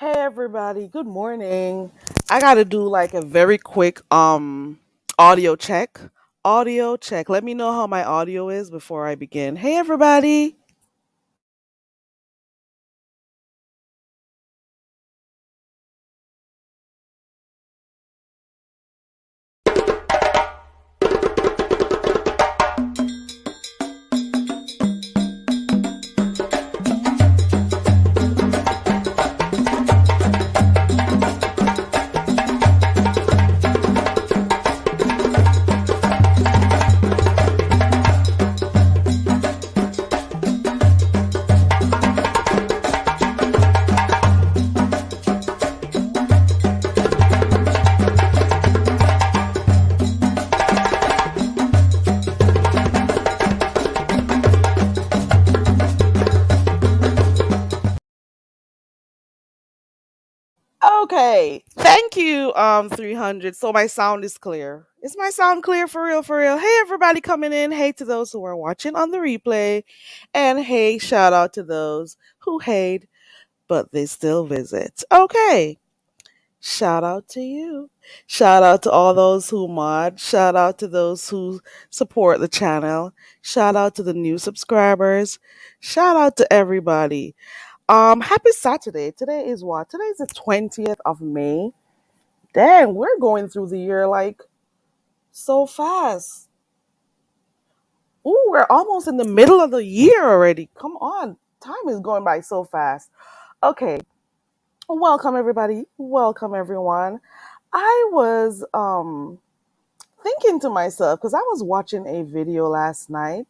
Hey everybody, good morning. I got to do like a very quick audio check. Audio check. Let me know how my audio is before I begin. Hey everybody. Okay. Thank you 300. So my sound is clear. Is my sound clear for real for real? Hey everybody coming in. Hey to those who are watching on the replay. And hey, shout out to those who hate but they still visit. Okay. Shout out to you. Shout out to all those who mod. Shout out to those who support the channel. Shout out to the new subscribers. Shout out to everybody. Happy Saturday. Today is what? Today is the 20th of May. Dang, we're going through the year like so fast. Ooh, we're almost in the middle of the year already. Come on. Time is going by so fast. Okay. Welcome everybody. Welcome everyone. I was thinking to myself because I was watching a video last night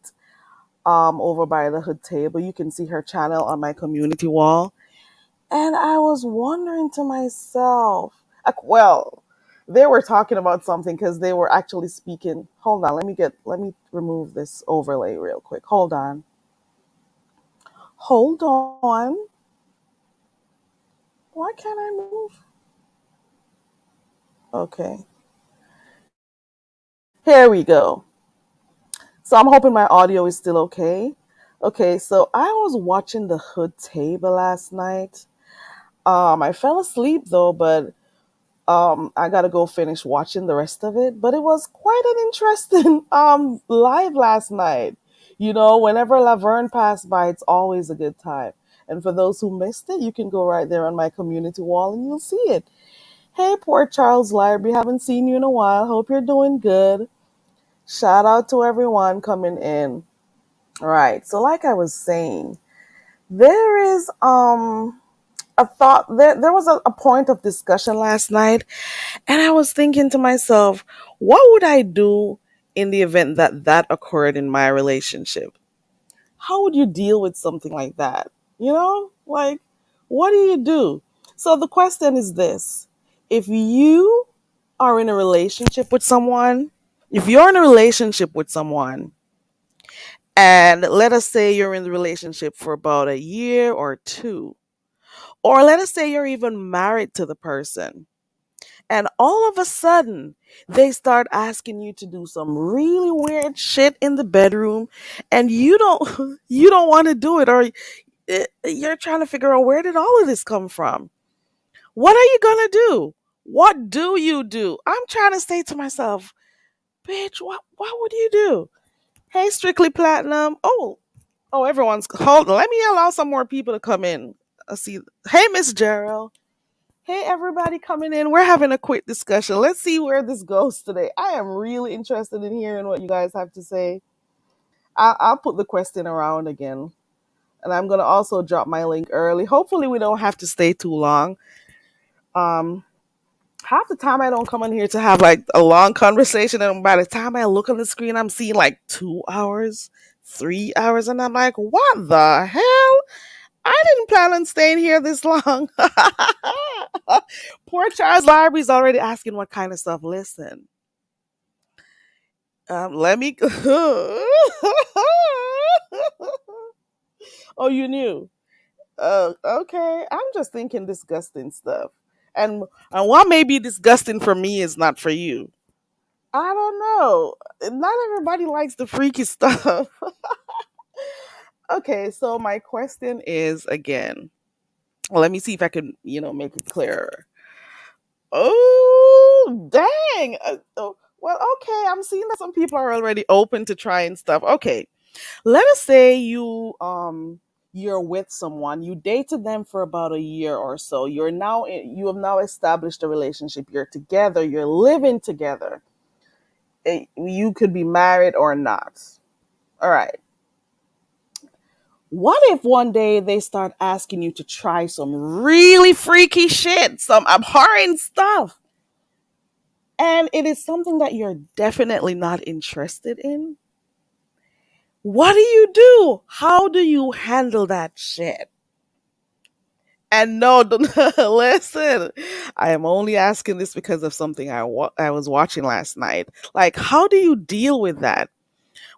over by the hood table. You can see her channel on my community wall, and I was wondering to myself, well, they were talking about something because they were actually speaking. Hold on, let me remove this overlay real quick. Hold on. Why can't I move? Okay, here we go. So I'm hoping my audio is still okay. Okay, so I was watching the hood table last night. I fell asleep though, but I gotta go finish watching the rest of it. But it was quite an interesting live last night. You know, whenever Laverne passed by, it's always a good time. And for those who missed it, you can go right there on my community wall and you'll see it. Hey, poor Charles Library, haven't seen you in a while. Hope you're doing good. Shout out to everyone coming in. All right. So like I was saying, there is a thought there was a point of discussion last night, and I was thinking to myself, what would I do in the event that that occurred in my relationship? How would you deal with something like that? You know? Like, what do you do? So the question is this. If you are in a relationship with someone, if you're in a relationship with someone, and let us say you're in the relationship for about a year or two, or let us say you're even married to the person, and all of a sudden they start asking you to do some really weird shit in the bedroom, and you don't you don't want to do it, or you're trying to figure out where did all of this come from. What are you gonna do? What do you do? I'm trying to say to myself, bitch, what would you do? Hey, Strictly Platinum. Oh, everyone's hold on. Let me allow some more people to come in. I see. Hey, Miss Gerald. Hey, everybody coming in. We're having a quick discussion. Let's see where this goes today. I am really interested in hearing what you guys have to say. I'll put the question around again. And I'm going to also drop my link early. Hopefully, we don't have to stay too long. Um, Half the time, I don't come on here to have like a long conversation. And by the time I look on the screen, I'm seeing like 2 hours, 3 hours. And I'm like, what the hell? I didn't plan on staying here this long. Poor Charles Library's already asking what kind of stuff. Listen, let me. Oh, you knew. Okay. I'm just thinking disgusting stuff, and what may be disgusting for me is not for you. I don't know. Not everybody likes the freaky stuff. Okay, so my question is again. Let me see if I can, make it clearer. Oh, dang. Well, okay. I'm seeing that some people are already open to trying stuff. Okay. Let us say you're with someone. You dated them for about a year or so. You have now established a relationship. You're together. You're living together. You could be married or not. All right. What if one day they start asking you to try some really freaky shit, some abhorrent stuff, and it is something that you're definitely not interested in? What do you do? How do you handle that shit? And no, listen, I am only asking this because of something I was watching last night. Like, how do you deal with that?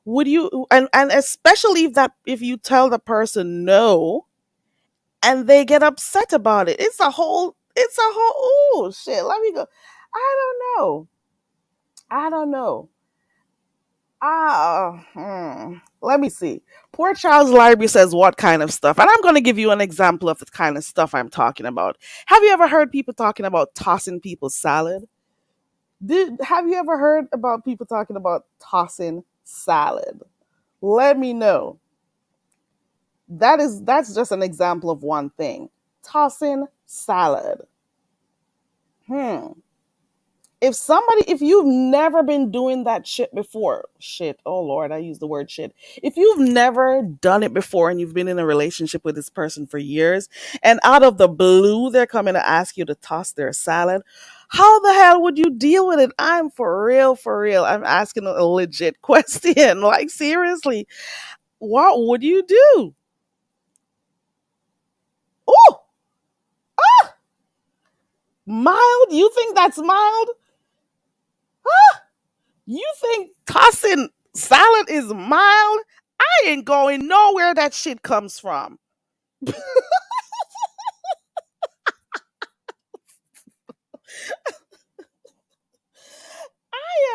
Would you, and especially if you tell the person no and they get upset about it? Oh shit, let me go. I don't know. I don't know. Let me see. Poor Charles Library says what kind of stuff? And I'm going to give you an example of the kind of stuff I'm talking about. Have you ever heard people talking about tossing people's salad? Have you ever heard about people talking about tossing salad? Let me know. That's just an example of one thing. Tossing salad. Hmm. If you've never been doing that shit before, shit, oh Lord, I use the word shit. If you've never done it before and you've been in a relationship with this person for years, and out of the blue, they're coming to ask you to toss their salad, how the hell would you deal with it? I'm for real, for real. I'm asking a legit question. Like, seriously, what would you do? Oh, mild? You think that's mild? You think tossing salad is mild? I ain't going nowhere that shit comes from. I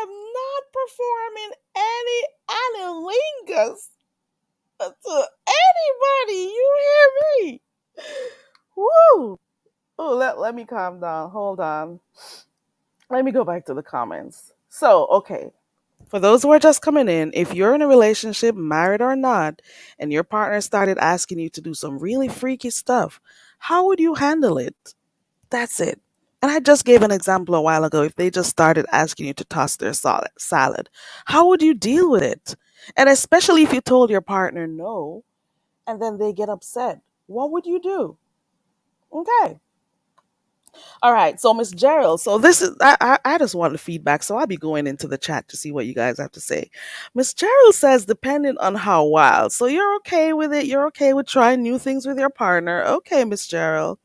am not performing any analingus to anybody. You hear me? Woo! Oh, let me calm down. Hold on. Let me go back to the comments. So, okay. For those who are just coming in, if you're in a relationship, married or not, and your partner started asking you to do some really freaky stuff, how would you handle it? That's it. And I just gave an example a while ago. If they just started asking you to toss their salad, how would you deal with it? And especially if you told your partner no, and then they get upset, what would you do? Okay. All right. So, Miss Gerald, so this is, I just wanted feedback. So I'll be going into the chat to see what you guys have to say. Miss Gerald says, depending on how wild. So you're okay with it. You're okay with trying new things with your partner. Okay, Miss Gerald.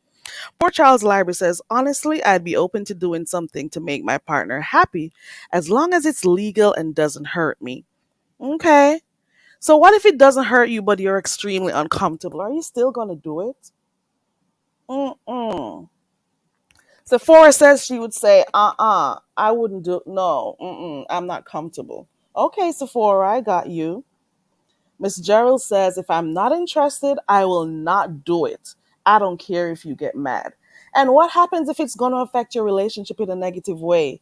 Poor Charles Library says, honestly, I'd be open to doing something to make my partner happy as long as it's legal and doesn't hurt me. Okay. So what if it doesn't hurt you, but you're extremely uncomfortable? Are you still going to do it? Mm-mm. Sephora says she would say, I wouldn't do, no, I'm not comfortable. Okay, Sephora, I got you. Miss Gerald says, if I'm not interested, I will not do it. I don't care if you get mad. And what happens if it's going to affect your relationship in a negative way?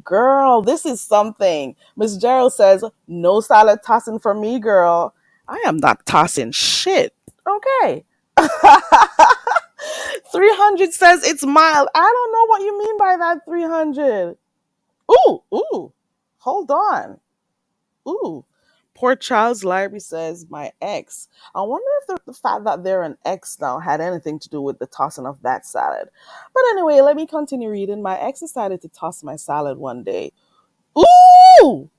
Girl, this is something. Miss Gerald says, no salad tossing for me, girl. I am not tossing shit. Okay. 300 says it's mild. I don't know what you mean by that, 300. Ooh. Hold on. Ooh. Poor Charles Library says, my ex. I wonder if the fact that they're an ex now had anything to do with the tossing of that salad. But anyway, let me continue reading. My ex decided to toss my salad one day. Ooh!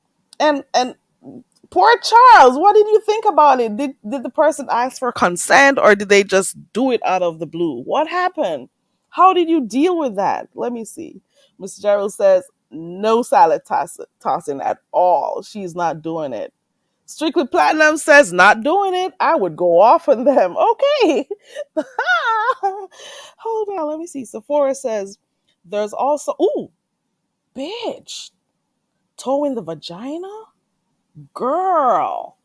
And poor Charles, what did you think about it? Did the person ask for consent or did they just do it out of the blue? What happened? How did you deal with that? Let me see. Miss Gerald says, no salad tossing at all. She's not doing it. Strictly Platinum says, not doing it. I would go off on them. Okay. Hold on, let me see. Sephora says, there's also, ooh, bitch, toe in the vagina? Girl,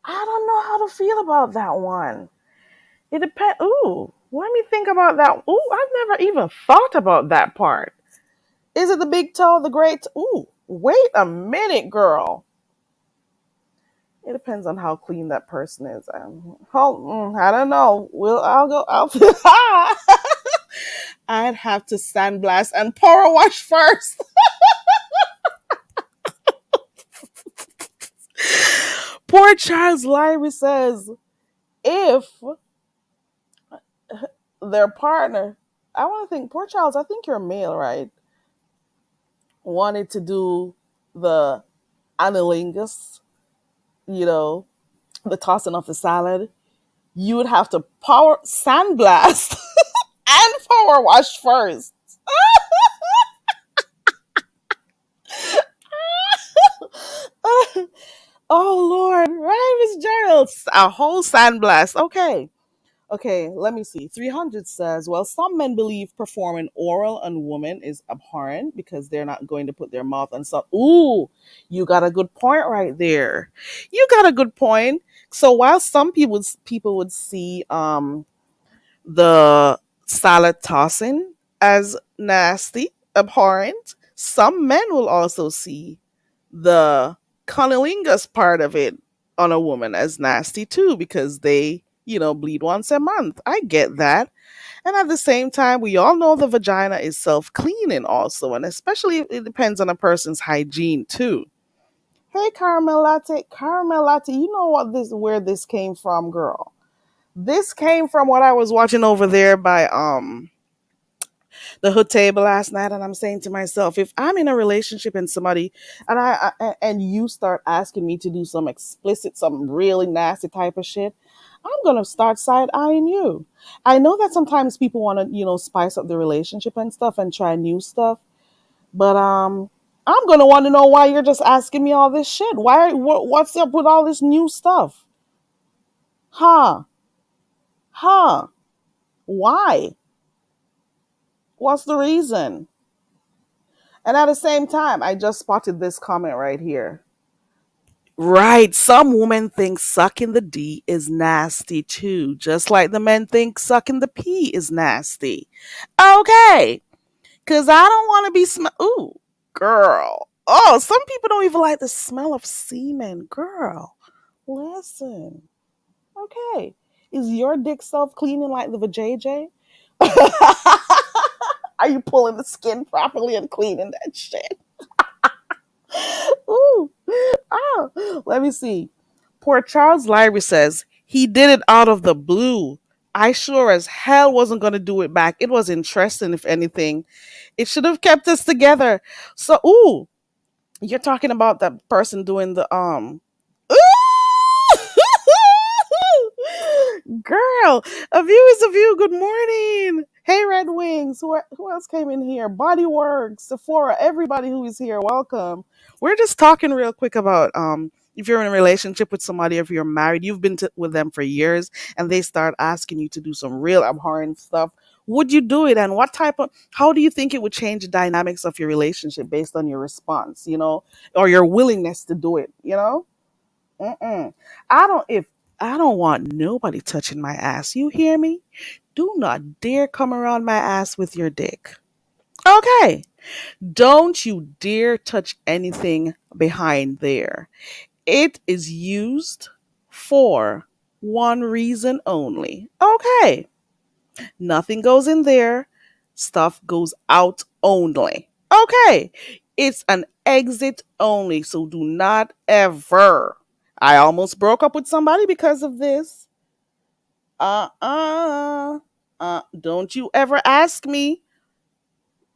I don't know how to feel about that one. It depends. Ooh, let me think about that. Ooh, I've never even thought about that part. Is it the big toe, the great? Ooh, wait a minute, girl. It depends on how clean that person is. I don't know. I'll go. I'd have to sandblast and power wash first. Poor Charles Lyrie says if their partner, I want to think, poor Charles, I think you're male, right? Wanted to do the analingus, you know, the tossing of the salad, you would have to power sandblast and power wash first. Oh Lord, right, Miss Gerald, a whole sandblast. Okay, okay. Let me see. 300 says, well, some men believe performing oral on women is abhorrent because they're not going to put their mouth on some. Ooh, you got a good point right there. You got a good point. So while some people would see the salad tossing as nasty, abhorrent, some men will also see the cunnilingus part of it on a woman as nasty too because they, bleed once a month. I get that. And at the same time, we all know the vagina is self cleaning also, and especially it depends on a person's hygiene too. Hey, caramel latte, you know what this where this came from, girl? This came from what I was watching over there by the hood table last night, and I'm saying to myself, if I'm in a relationship and somebody and you start asking me to do some explicit, some really nasty type of shit, I'm gonna start side eyeing you. I know that sometimes people want to, spice up the relationship and stuff and try new stuff, but I'm gonna want to know why you're just asking me all this shit. What's up with all this new stuff? Huh? Huh? Why? What's the reason? And at the same time, I just spotted this comment right here. Right. Some women think sucking the D is nasty too, just like the men think sucking the P is nasty. Okay. Because I don't want to be Ooh, girl. Oh, some people don't even like the smell of semen. Girl, listen. Okay. Is your dick self cleaning like the vajayjay? Are you pulling the skin properly and cleaning that shit? Ooh. Oh, let me see. Poor Charles Lyrie says he did it out of the blue. I sure as hell wasn't going to do it back. It was interesting, if anything. It should have kept us together. So, ooh, you're talking about that person doing the Girl, a view is a view. Good morning. Hey, Red Wings. Who else came in here? Bodyworks, Sephora, everybody who is here. Welcome. We're just talking real quick about if you're in a relationship with somebody, if you're married, you've been with them for years, and they start asking you to do some real abhorrent stuff. Would you do it? And how do you think it would change the dynamics of your relationship based on your response, or your willingness to do it, Mm-mm. If I don't want nobody touching my ass, you hear me? Do not dare come around my ass with your dick. Okay. Don't you dare touch anything behind there. It is used for one reason only. Okay. Nothing goes in there. Stuff goes out only. Okay. It's an exit only. So do not ever. I almost broke up with somebody because of this. Don't you ever ask me.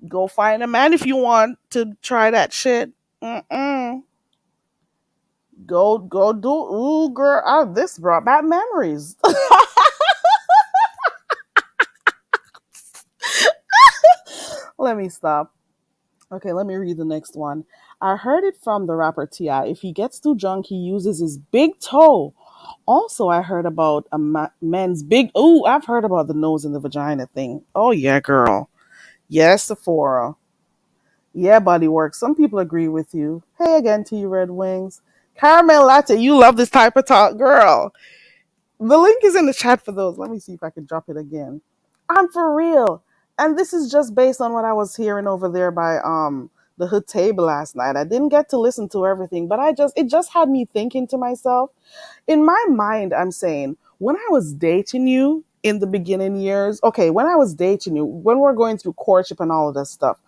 Go find a man if you want to try that shit. Mm-mm. Go do. Ooh, girl. This brought back memories. Let me stop. Okay, let me read the next one. I heard it from the rapper T.I. If he gets too drunk, he uses his big toe. Also, I heard about a man's big. Ooh, I've heard about the nose and the vagina thing. Oh, yeah, girl. Yes, Sephora. Yeah, body work. Some people agree with you. Hey again to you, Red Wings. Caramel latte. You love this type of talk, girl. The link is in the chat for those. Let me see if I can drop it again. I'm for real. And this is just based on what I was hearing over there by the hood table last night. I didn't get to listen to everything, but it just had me thinking to myself, in my mind, I'm saying, when I was dating you in the beginning years, okay, when I was dating you, when we're going through courtship and all of this stuff,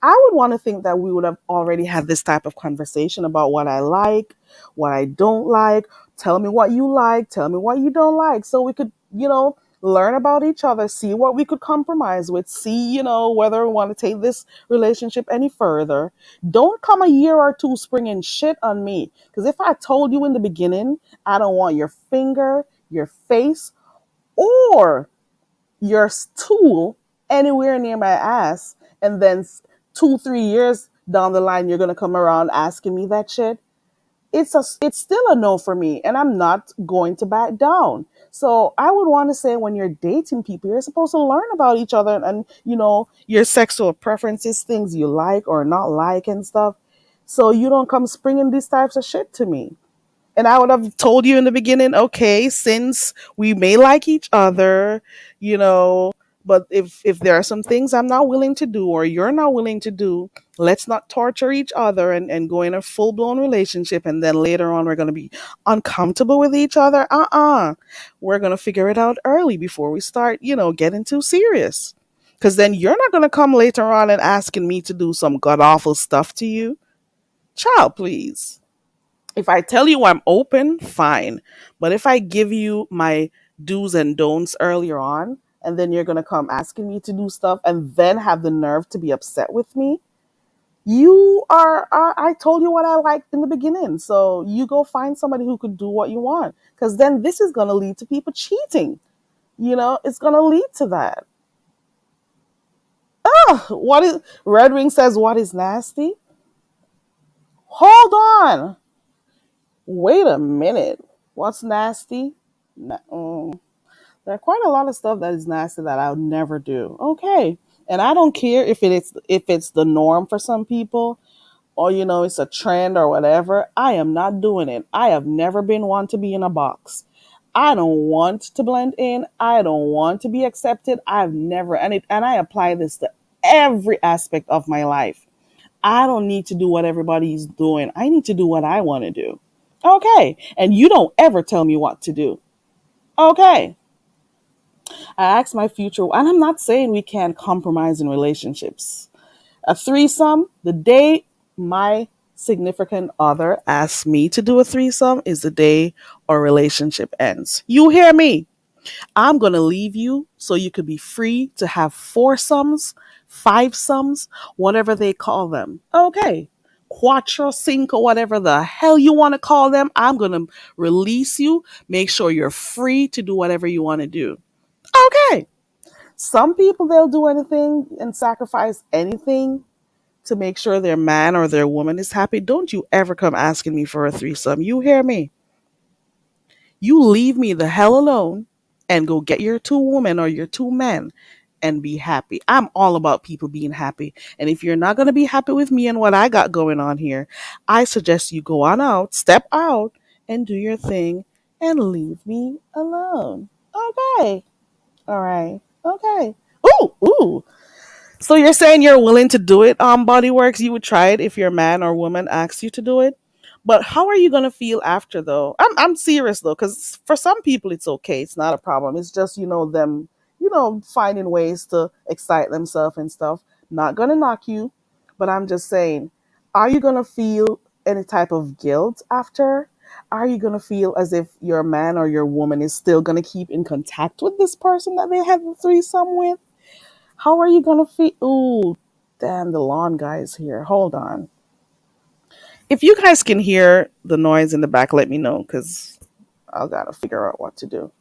I would want to think that we would have already had this type of conversation about what I like, what I don't like. Tell me what you like, tell me what you don't like. So we could, learn about each other, see what we could compromise with, see, whether we want to take this relationship any further. Don't come a year or two springing shit on me. Because if I told you in the beginning, I don't want your finger, your face, or your stool anywhere near my ass, and then 2 3 years down the line you're gonna come around asking me that shit, it's still a no for me, and I'm not going to back down. So I would want to say, when you're dating people, you're supposed to learn about each other, and your sexual preferences, things you like or not like and stuff, so you don't come springing these types of shit to me. And I would have told you in the beginning, okay, since we may like each other, you know, but if there are some things I'm not willing to do or you're not willing to do, let's not torture each other and go in a full blown relationship, and then later on we're gonna be uncomfortable with each other. We're gonna figure it out early before we start, getting too serious. Cause then you're not gonna come later on and asking me to do some god awful stuff to you. Child, please. If I tell you I'm open, fine. But if I give you my do's and don'ts earlier on, and then you're going to come asking me to do stuff and then have the nerve to be upset with me, I told you what I liked in the beginning. So you go find somebody who could do what you want. Because then this is going to lead to people cheating. It's going to lead to that. What is Red Wing says, what is nasty? Hold on. Wait a minute. What's nasty? There are quite a lot of stuff that is nasty that I would never do. Okay. And I don't care if it's the norm for some people, or it's a trend or whatever. I am not doing it. I have never been one to be in a box. I don't want to blend in. I don't want to be accepted. I've never, and I apply this to every aspect of my life. I don't need to do what everybody's doing. I need to do what I want to do. Okay. And you don't ever tell me what to do. Okay. I asked my future, and I'm not saying we can't compromise in relationships. A threesome, the day my significant other asks me to do a threesome is the day our relationship ends. You hear me? I'm going to leave you so you could be free to have foursomes, fivesomes, whatever they call them. Okay. Quattro, cinco, whatever the hell you want to call them. I'm going to release you. Make sure you're free to do whatever you want to do. Okay. Some people, they'll do anything and sacrifice anything to make sure their man or their woman is happy. Don't you ever come asking me for a threesome. You hear me? You leave me the hell alone and go get your two women or your two men and be happy. I'm all about people being happy. And if you're not going to be happy with me and what I got going on here, I suggest you go on out, step out, and do your thing and leave me alone. Okay. All right. Okay. Ooh, ooh. So you're saying you're willing to do it, Bodyworks? You would try it if your man or woman asks you to do it. But how are you gonna feel after though? I'm serious though, because for some people it's okay, it's not a problem. It's just them, finding ways to excite themselves and stuff. Not gonna knock you, but I'm just saying, are you gonna feel any type of guilt after? Are you gonna feel as if your man or your woman is still gonna keep in contact with this person that they had the threesome with? How are you gonna feel? Ooh, damn, the lawn guy is here. Hold on. If you guys can hear the noise in the back, let me know, because I'll gotta figure out what to do.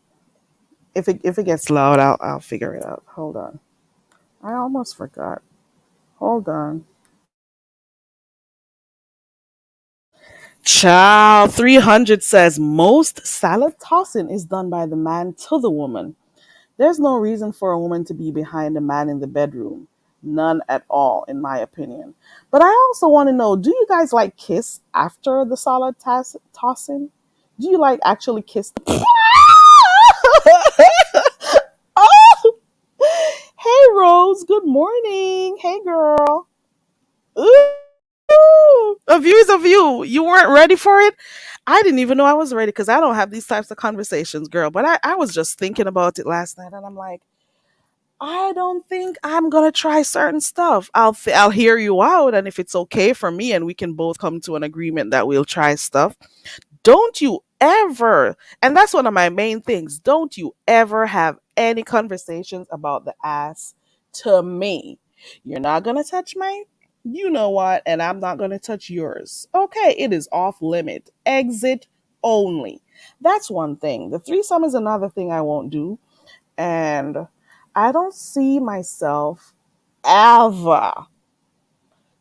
If it gets loud, I'll figure it out. Hold on. I almost forgot. Hold on. Child 300 says most salad tossing is done by the man to the woman. There's no reason for a woman to be behind a man in the bedroom. None at all, in my opinion. But I also want to know, do you guys like kiss after the tossing? Do you like actually kiss? good morning. Hey, girl. Ooh, a view is a view. You weren't ready for it? I didn't even know I was ready because I don't have these types of conversations, girl. But I was just thinking about it last night and I'm like, I don't think I'm gonna try certain stuff. I'll hear you out, and if it's okay for me, and we can both come to an agreement that we'll try stuff. Don't you ever, and that's one of my main things. Don't you ever have any conversations about the ass to me. You're not gonna touch mine. You know what? And I'm not gonna touch yours. Okay, it is off limit. Exit only. That's one thing. The threesome is another thing I won't do and I don't see myself ever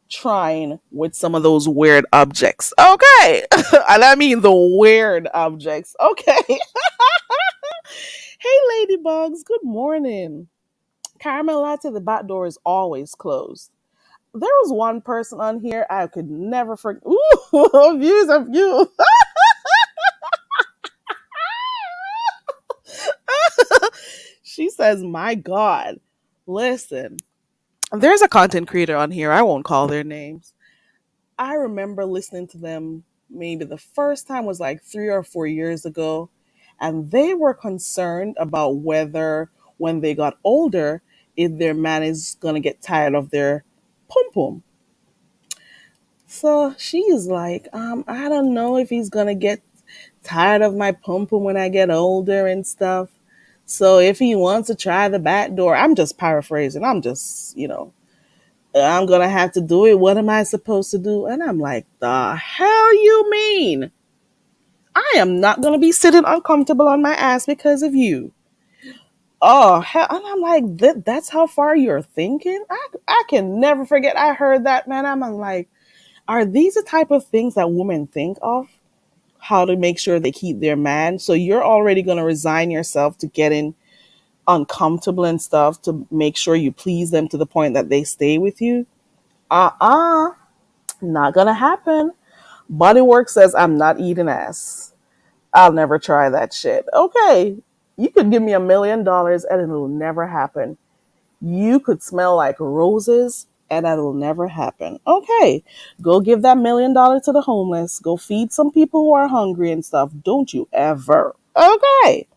trying with some of those weird objects. Okay. And I mean the weird objects. Okay. Hey, ladybugs. Good morning. Caramel latte, the back door is always closed. There was one person on here I could never forget. Ooh, views of you. She says, my God. Listen, there's a content creator on here. I won't call their names. I remember listening to them maybe the first time was like 3 or 4 years ago. And they were concerned about whether when they got older, if their man is going to get tired of their pum pum. So she's like, I don't know if he's going to get tired of my pum pum when I get older and stuff. So if he wants to try the back door, I'm just paraphrasing. I'm just, I'm gonna have to do it. What am I supposed to do? And I'm like, the hell you mean? I am not gonna be sitting uncomfortable on my ass because of you. Oh hell! And I'm like, that's how far you're thinking. I can never forget. I heard that, man. I'm like, are these the type of things that women think of? How to make sure they keep their man? So you're already gonna resign yourself to getting uncomfortable and stuff to make sure you please them to the point that they stay with you? Not gonna happen. Bodywork says I'm not eating ass. I'll never try that shit. Okay, you could give me $1 million and it'll never happen. You could smell like roses and that'll never happen. Okay, go give that $1 million to the homeless. Go feed some people who are hungry and stuff. Don't you ever. Okay.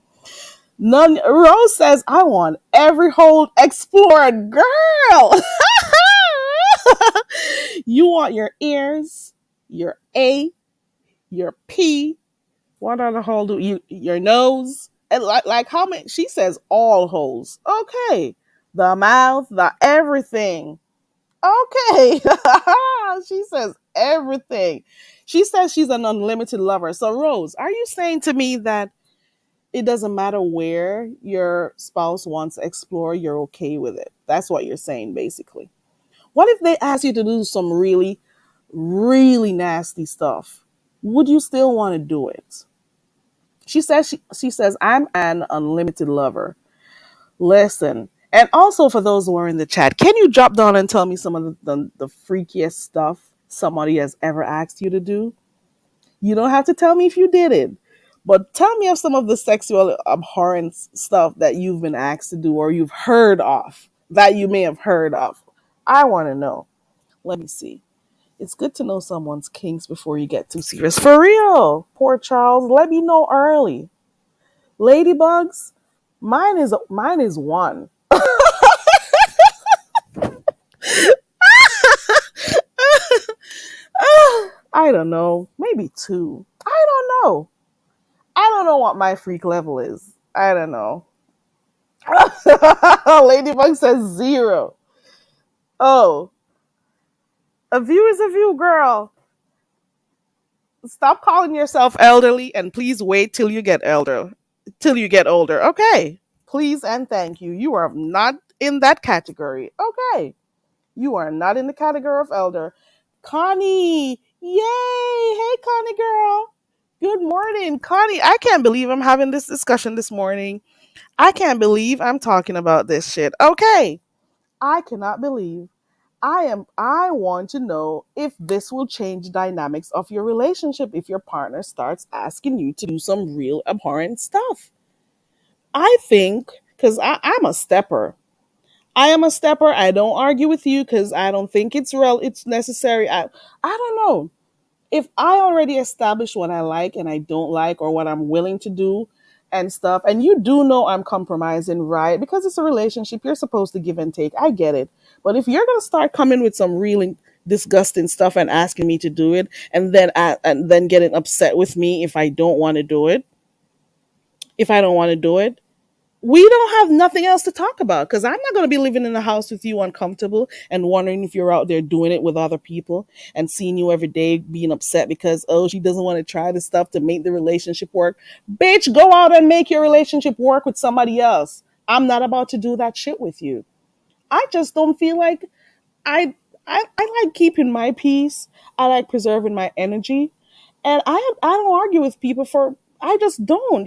None. Rose says I want every hole explored, girl. You want your ears, your A, your P. What other hole do you? Your nose, and like how many? She says all holes. Okay, the mouth, the everything. Okay, she says everything. She says she's an unlimited lover. So Rose, are you saying to me that it doesn't matter where your spouse wants to explore, you're okay with it? That's what you're saying, basically. What if they ask you to do some really, really nasty stuff? Would you still want to do it? She says I'm an unlimited lover. Listen, and also for those who are in the chat, can you drop down and tell me some of the freakiest stuff somebody has ever asked you to do? You don't have to tell me if you did it, but tell me of some of the sexual abhorrent stuff that you've been asked to do or you've heard of that you may have heard of. I want to know. Let me see. It's good to know someone's kinks before you get too serious. For real. Poor Charles, let me know early. Ladybugs, mine is one. I don't know. Maybe two. I don't know. I don't know what my freak level is. I don't know. Ladybug says zero. Oh, a view is a view, girl. Stop calling yourself elderly and please wait till you get older. Okay. Please and thank you. You are not in that category. Okay. You are not in the category of elder. Connie. Yay. Hey, Connie girl. Good morning, Connie. I can't believe I'm having this discussion this morning. I can't believe I'm talking about this shit. Okay. I cannot believe I want to know if this will change dynamics of your relationship if your partner starts asking you to do some real abhorrent stuff. I think, because I'm a stepper, I am a stepper. I don't argue with you because I don't think it's necessary. I don't know. If I already established what I like and I don't like, or what I'm willing to do and stuff, and you do know I'm compromising, right? Because it's a relationship, you're supposed to give and take. I get it. But if you're gonna start coming with some really disgusting stuff and asking me to do it, and then getting upset with me if I don't want to do it, if I don't want to do it, we don't have nothing else to talk about, because I'm not going to be living in a house with you uncomfortable and wondering if you're out there doing it with other people and seeing you every day being upset because, oh, she doesn't want to try this stuff to make the relationship work. Bitch, go out and make your relationship work with somebody else. I'm not about to do that shit with you. I just don't feel like I, I like keeping my peace. I like preserving my energy, and I don't argue with people for. I just don't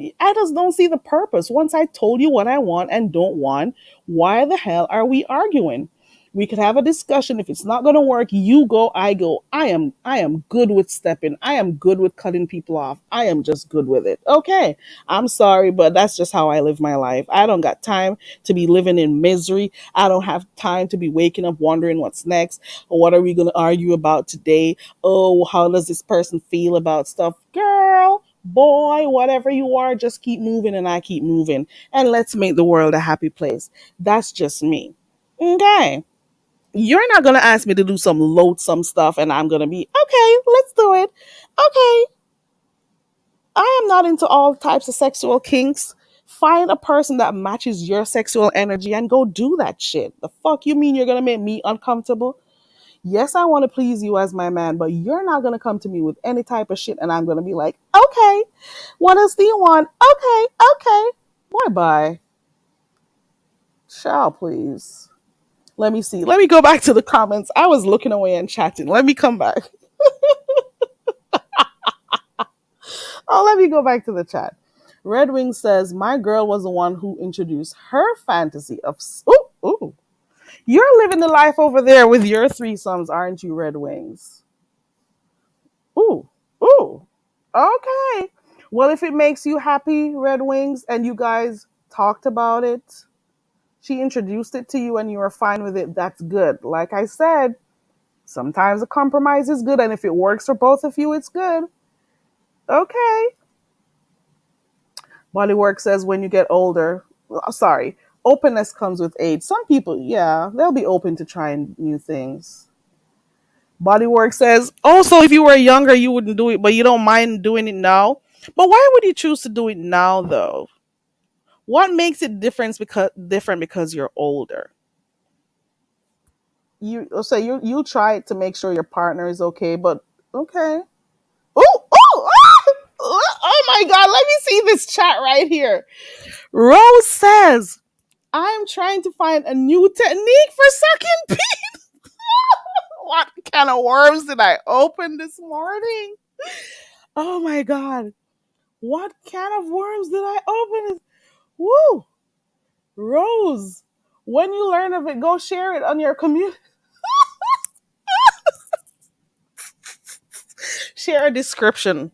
see the purpose. Once I told you what I want and don't want, why the hell are we arguing? We could have a discussion. If it's not going to work, you go, I go. I am good with stepping. I am good with cutting people off. I am just good with it. Okay. I'm sorry, but that's just how I live my life. I don't got time to be living in misery. I don't have time to be waking up wondering what's next, or what are we going to argue about today? Oh, how does this person feel about stuff? Girl, boy, whatever you are, just keep moving and I keep moving. And let's make the world a happy place. That's just me. Okay. You're not going to ask me to do some loathsome stuff and I'm going to be, okay, let's do it. Okay. I am not into all types of sexual kinks. Find a person that matches your sexual energy and go do that shit. The fuck you mean you're going to make me uncomfortable? Yes, I want to please you as my man, but you're not going to come to me with any type of shit and I'm going to be like, okay, what else do you want? Okay, okay. Bye bye. Shall please. Let me see. Let me go back to the comments. I was looking away and chatting. Let me come back. Oh, let me go back to the chat. Red Wing says, my girl was the one who introduced her fantasy of. Ooh, ooh. You're living the life over there with your threesomes, aren't you, Red Wings? Ooh, ooh. Okay. Well, if it makes you happy, Red Wings, and you guys talked about it, she introduced it to you and you were fine with it, that's good. Like I said, sometimes a compromise is good, and if it works for both of you, it's good. Okay. Bodywork says when you get older, sorry, openness comes with age. Some people, yeah, they'll be open to trying new things. Bodywork says, also, if you were younger, you wouldn't do it, but you don't mind doing it now. But why would you choose to do it now, though? What makes it different because you're older? You try it to make sure your partner is okay, but okay. Oh, oh, oh my God! Let me see this chat right here. Rose says, I'm trying to find a new technique for sucking pee. What kind of worms did I open this morning? Oh my God. What can of worms did I open? Woo! Rose, when you learn of it, go share it on your community. Share a description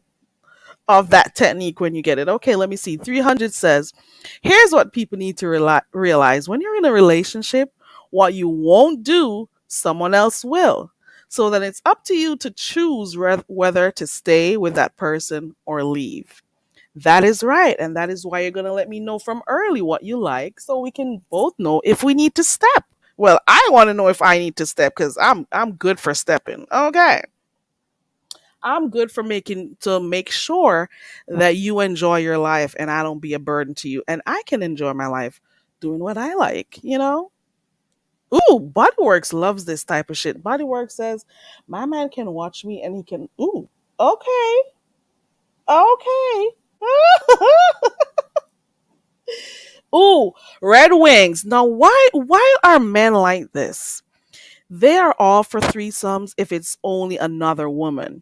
of that technique when you get it. Okay, let me see. 300 says, here's what people need to realize when you're in a relationship, what you won't do, someone else will. So then it's up to you to choose whether to stay with that person or leave. That is right. And that is why you're going to let me know from early what you like so we can both know if we need to step. Well, I want to know if I need to step because I'm good for stepping. Okay. I'm good for make sure that you enjoy your life and I don't be a burden to you and I can enjoy my life doing what I like, you know? Ooh, Bodyworks loves this type of shit. Bodyworks says, my man can watch me and he can, ooh, okay, okay. Ooh, Red Wings. Now, why are men like this? They are all for threesomes if it's only another woman.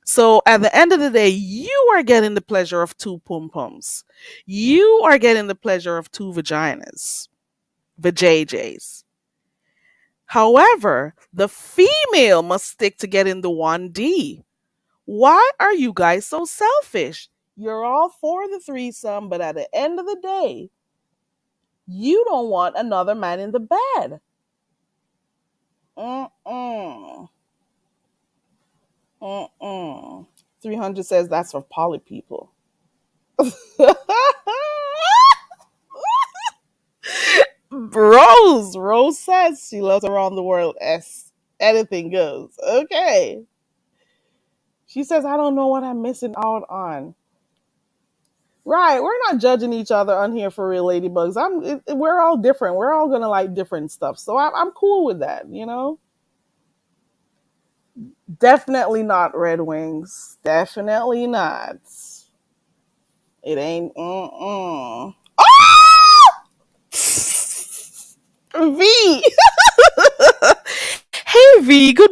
So at the end of the day, you are getting the pleasure of two pum pums. You are getting the pleasure of two vaginas, vajayjays. However, the female must stick to getting the 1D. Why are you guys so selfish? You're all for the threesome, but at the end of the day, You don't want another man in the bed. Mm-mm. Mm-mm. 300 says that's for poly people. Rose says she loves around the world. S. Anything goes. Okay. She says, I don't know what I'm missing out on. Right, we're not judging each other on here for real, ladybugs. We're all different. We're all gonna like different stuff, so I'm cool with that. Definitely not Red Wings. Definitely not. It ain't. Mm-mm. Oh! V. Hey V. Good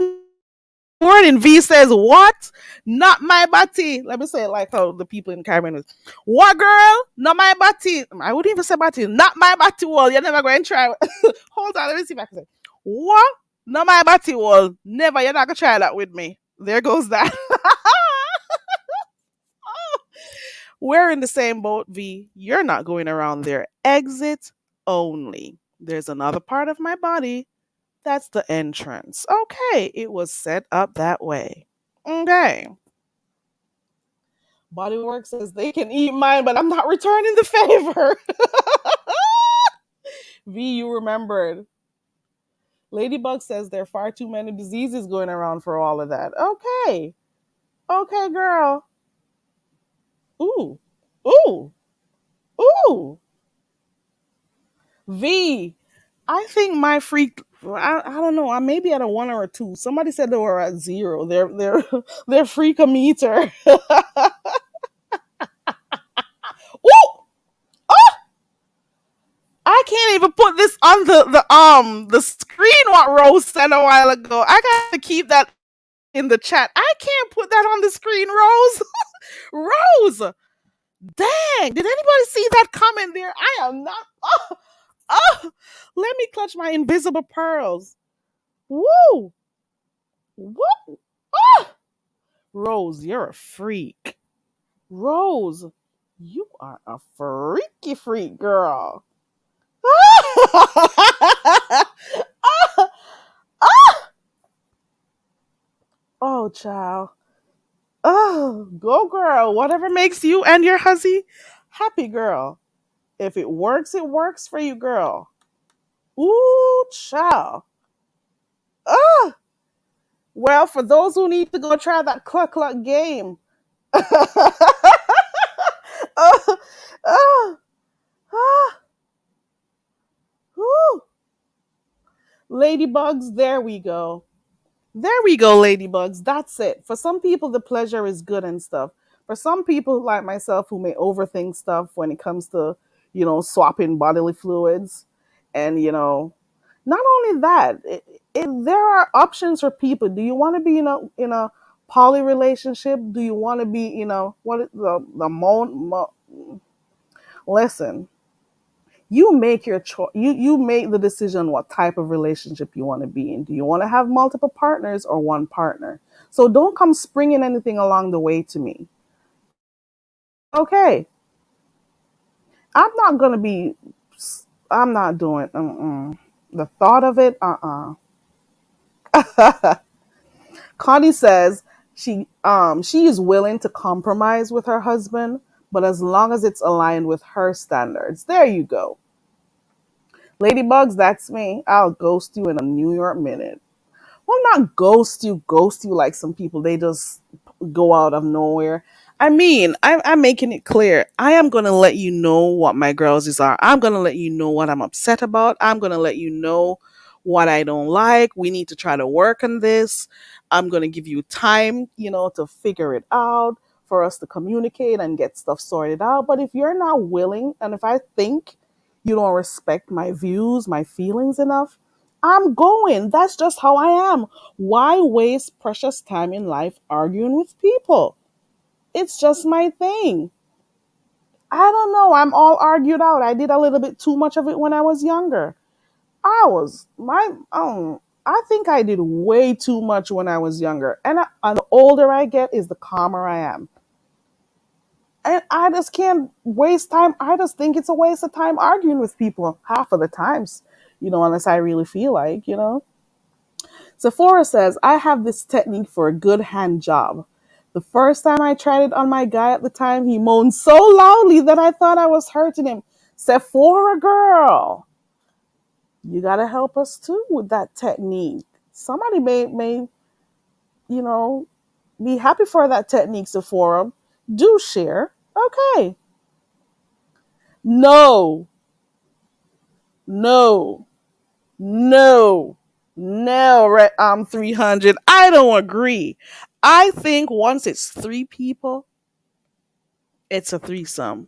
morning. V says what? Not my body. Let me say it like how the people in Caribbean is. What girl? Not my body. I wouldn't even say body. Not my body wall. You're never going to try. Hold on. Let me see if I can say. What? Not my body wall. Never. You're not going to try that with me. There goes that. We're in the same boat, V. You're not going around there. Exit only. There's another part of my body. That's the entrance. Okay. It was set up that way. Okay. Bodywork says they can eat mine, but I'm not returning the favor. V, you remembered. Ladybug says there are far too many diseases going around for all of that. Okay. Okay, girl. Ooh. Ooh. Ooh. V, I think my freak. I don't know. I may be at a 1 or a 2. Somebody said they were at 0. They're freakometer. Ooh. I can't even put this on the screen. What Rose said a while ago. I gotta keep that in the chat. I can't put that on the screen, Rose. Rose, dang! Did anybody see that comment there? I am not. Oh, oh! Let me clutch my invisible pearls. Woo! What? Oh! Rose, you're a freak. Rose, you are a freaky freak girl. Oh, child. Oh, go girl. Whatever makes you and your hussy happy, girl. If it works for you, girl. Ooh, child. Oh, well, for those who need to go try that cluck cluck game. Oh, oh, oh, whew. Ladybugs, there we go. There we go, ladybugs. That's it. For some people, the pleasure is good and stuff. For some people, like myself, who may overthink stuff when it comes to, swapping bodily fluids, and not only that, there are options for people. Do you want to be in a poly relationship? Do you want to be, what is the listen? You make your choice. You make the decision what type of relationship you want to be in. Do you want to have multiple partners or one partner? So don't come springing anything along the way to me. Okay, I'm not gonna be. I'm not doing. The thought of it. Connie says she is willing to compromise with her husband, but as long as it's aligned with her standards. There you go. Ladybugs, that's me. I'll ghost you in a New York minute. Well, not ghost you like some people. They just go out of nowhere. I mean, I'm making it clear. I am going to let you know what my girls are. I'm going to let you know what I'm upset about. I'm going to let you know what I don't like. We need to try to work on this. I'm going to give you time, to figure it out, for us to communicate and get stuff sorted out. But if you're not willing, and if I think you don't respect my views, my feelings enough, I'm going. That's just how I am. Why waste precious time in life arguing with people? It's just my thing. I don't know. I'm all argued out. I did a little bit too much of it when I was younger. I think I did way too much when I was younger. And the older I get is the calmer I am. And I just can't waste time. I just think it's a waste of time arguing with people half of the times, unless I really feel like. Sephora says, I have this technique for a good hand job. The first time I tried it on my guy at the time, he moaned so loudly that I thought I was hurting him. Sephora girl, you gotta help us too with that technique. Somebody may, you know, be happy for that technique, Sephora. Do share. Okay. No, no, no, no, 300. I don't agree. I think once it's three people, it's a threesome.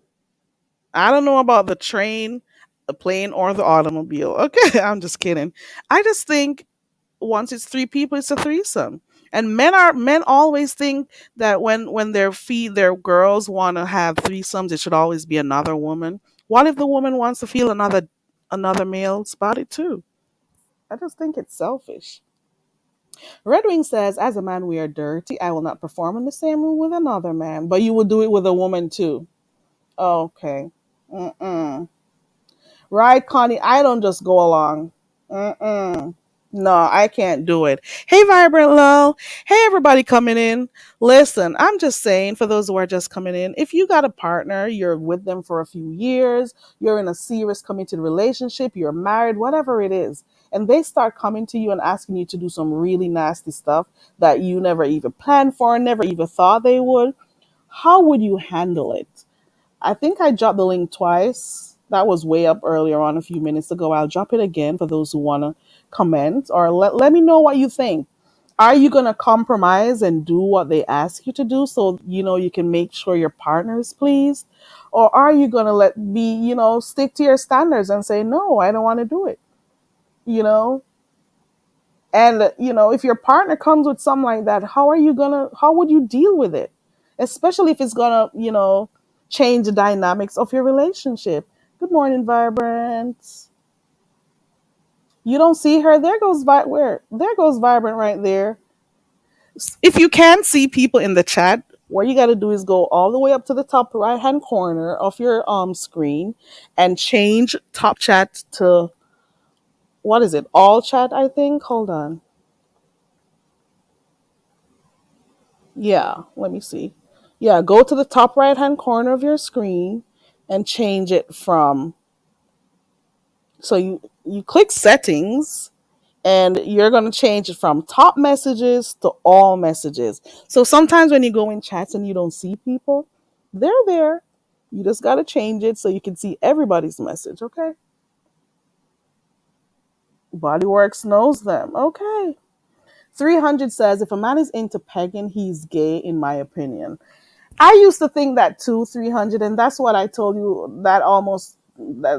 I don't know about the train, the plane, or the automobile. Okay, I'm just kidding. I just think once it's three people, it's a threesome. And men always think that when their girls want to have threesomes, it should always be another woman. What if the woman wants to feel another male's body too? I just think it's selfish. Red Wing says, as a man, we are dirty. I will not perform in the same room with another man, but you will do it with a woman too. Okay. Mm-mm. Right, Connie? I don't just go along. Mm-mm. No, I can't do it. Hey, Vibrant Low. Hey, everybody coming in. Listen, I'm just saying, for those who are just coming in, if you got a partner, you're with them for a few years, you're in a serious committed relationship, you're married, whatever it is, and they start coming to you and asking you to do some really nasty stuff that you never even planned for, never even thought they would, how would you handle it? I think I dropped the link twice. That was way up earlier on a few minutes ago. I'll drop it again for those who want to comment or let me know what you think. Are you going to compromise and do what they ask you to do so you can make sure your partner is pleased? Or are you going to stick to your standards and say, no, I don't want to do it? You know, and if your partner comes with something like that, how would you deal with it? Especially if it's gonna, change the dynamics of your relationship. Good morning, Vibrant. You don't see her? There goes Vibrant right there. If you can't see people in the chat, what you got to do is go all the way up to the top right hand corner of your screen and change top chat to, what is it? All chat, I think. Hold on. Yeah, let me see. Yeah, go to the top right hand corner of your screen and change it from, so you click settings and you're going to change it from top messages to all messages. So sometimes when you go in chats and you don't see people, they're there. You just got to change it so you can see everybody's message, okay? Bodyworks knows them. Okay. 300 says if a man is into pegging, he's gay in my opinion. I used to think that too, 300, and that's what I told you, that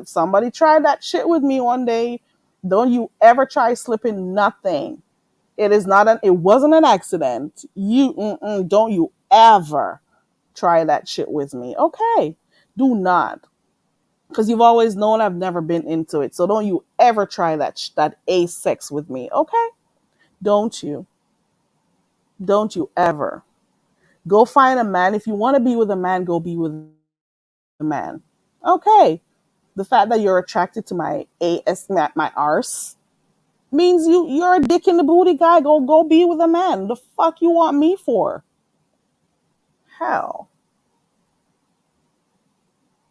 somebody tried that shit with me one day. Don't you ever try slipping nothing. It wasn't an accident. Don't you ever try that shit with me. Okay. Do not. Because you've always known I've never been into it. So don't you ever try that a sex with me. Okay? Don't you. Don't you ever. Go find a man. If you want to be with a man, go be with a man. Okay. The fact that you're attracted to my arse means you're a dick in the booty guy. Go be with a man. The fuck you want me for? Hell.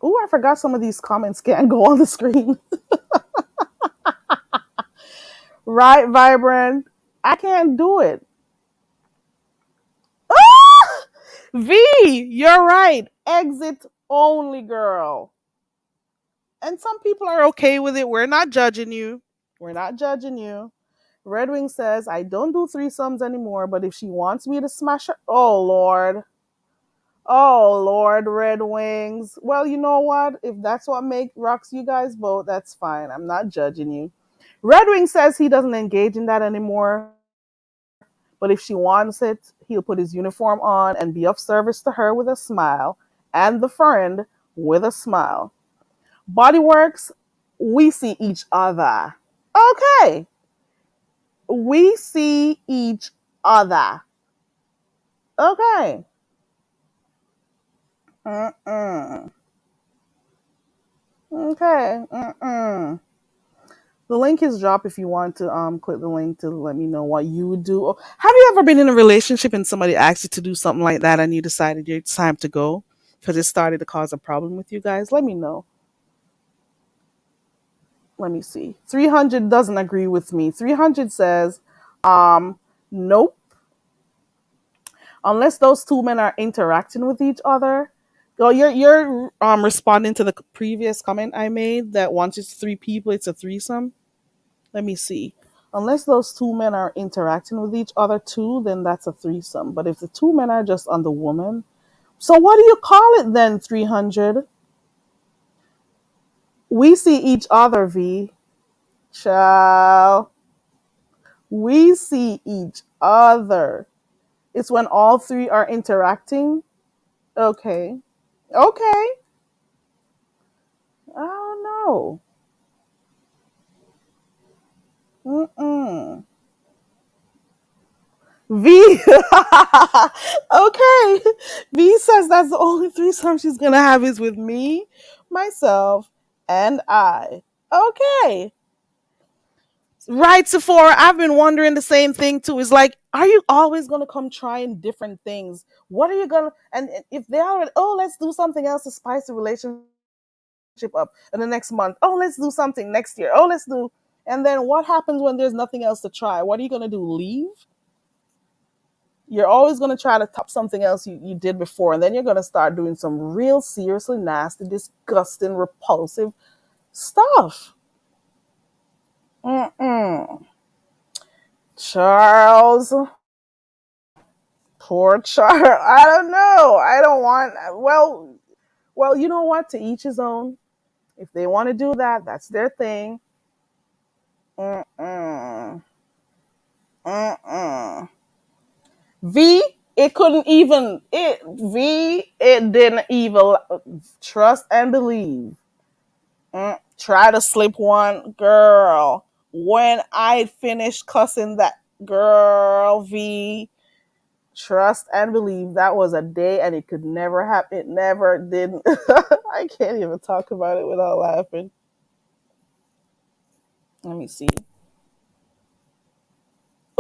Ooh, I forgot some of these comments can't go on the screen. Right, Vibrant? I can't do it. Ah! V, you're right. Exit only, girl. And some people are okay with it. We're not judging you. We're not judging you. Red Wing says, I don't do threesomes anymore, but if she wants me to smash her. Oh, Lord. Oh, Lord, Red Wings. Well, you know what? If that's what rocks you guys both, that's fine. I'm not judging you. Red Wing says he doesn't engage in that anymore, but if she wants it, he'll put his uniform on and be of service to her with a smile, and the friend with a smile. Bodyworks, we see each other. Okay. We see each other. Okay. Mm-mm. Okay. Mm-mm. The link is dropped if you want to click the link to let me know what you would do. Have you ever been in a relationship and somebody asked you to do something like that and you decided it's time to go because it started to cause a problem with you guys? Let me know. Let me see. 300 doesn't agree with me. 300 says, nope. Unless those two men are interacting with each other. Well, you're responding to the previous comment I made that once it's three people, it's a threesome. Let me see. Unless those two men are interacting with each other too, then that's a threesome. But if the two men are just on the woman, so what do you call it then? 300. We see each other, V. Ciao. We see each other. It's when all three are interacting. Okay. Okay. I don't know. Mm-mm. V. Okay. V says that's the only threesome she's gonna have is with me, myself, and I. Okay. Right, Sephora. I've been wondering the same thing too. It's like, are you always gonna come trying different things? What are you gonna and if they are let's do something else to spice the relationship up in the next month. Oh, let's do something next year. Oh, let's do and then what happens when there's nothing else to try? What are you gonna do? Leave? You're always going to try to top something else you did before, and then you're going to start doing some real seriously nasty, disgusting, repulsive stuff. Mm-mm. Charles, poor Charles. I don't know. I don't want. Well, you know what? To each his own. If they want to do that, that's their thing. Mm-mm. Mm-mm. V, it couldn't even. It V, it didn't even trust and believe. Try to slip one, girl. When I finished cussing that girl, V, trust and believe that was a day and it could never happen. It never didn't. I can't even talk about it without laughing. Let me see.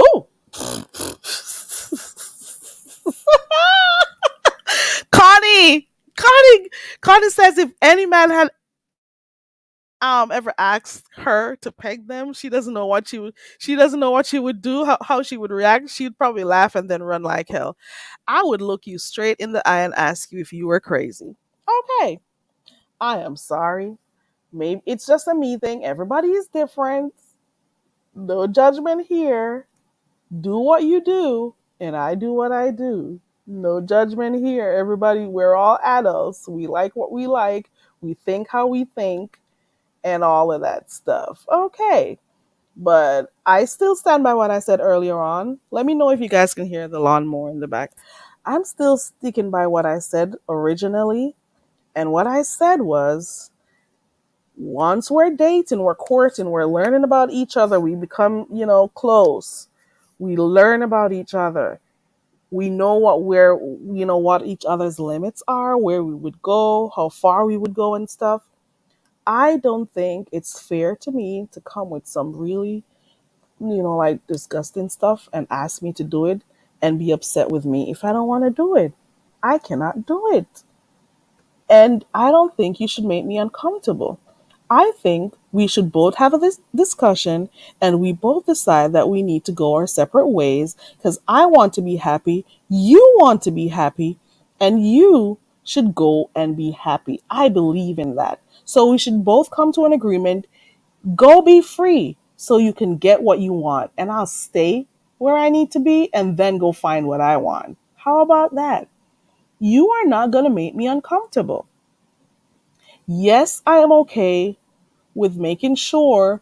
Ooh. Connie! Connie! Connie says if any man had ever asked her to peg them, she doesn't know what she would do, how she would react. She'd probably laugh and then run like hell. I would look you straight in the eye and ask you if you were crazy. Okay, I am sorry. Maybe it's just a me thing. Everybody is different. No judgment here. Do what you do, and I do what I do. No judgment here. Everybody, we're all adults. We like what we like. We think how we think and all of that stuff. Okay. But I still stand by what I said earlier on. Let me know if you guys can hear the lawnmower in the back. I'm still sticking by what I said originally. And what I said was once we're dating, we're courting, we're learning about each other, we become, close. We learn about each other. We know what each other's limits are, where we would go, how far we would go and stuff. I don't think it's fair to me to come with some really, like disgusting stuff and ask me to do it and be upset with me if I don't want to do it. I cannot do it. And I don't think you should make me uncomfortable. I think we should both have this discussion and we both decide that we need to go our separate ways because I want to be happy, you want to be happy, and you should go and be happy. I believe in that. So we should both come to an agreement. Go be free so you can get what you want, and I'll stay where I need to be and then go find what I want. How about that? You are not going to make me uncomfortable. Yes, I am okay with making sure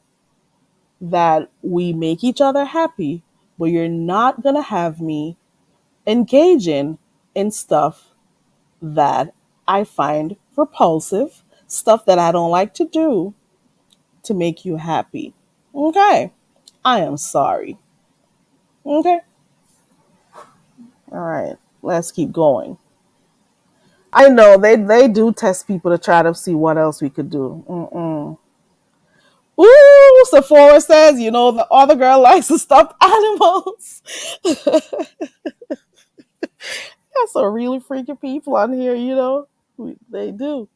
that we make each other happy, but you're not going to have me engaging in stuff that I find repulsive, stuff that I don't like to do to make you happy. Okay. I am sorry. Okay. All right. Let's keep going. I know they do test people to try to see what else we could do. Mm-mm. Ooh, Sephora says, the other girl likes to stuffed animals. That's some really freaky people on here, They do.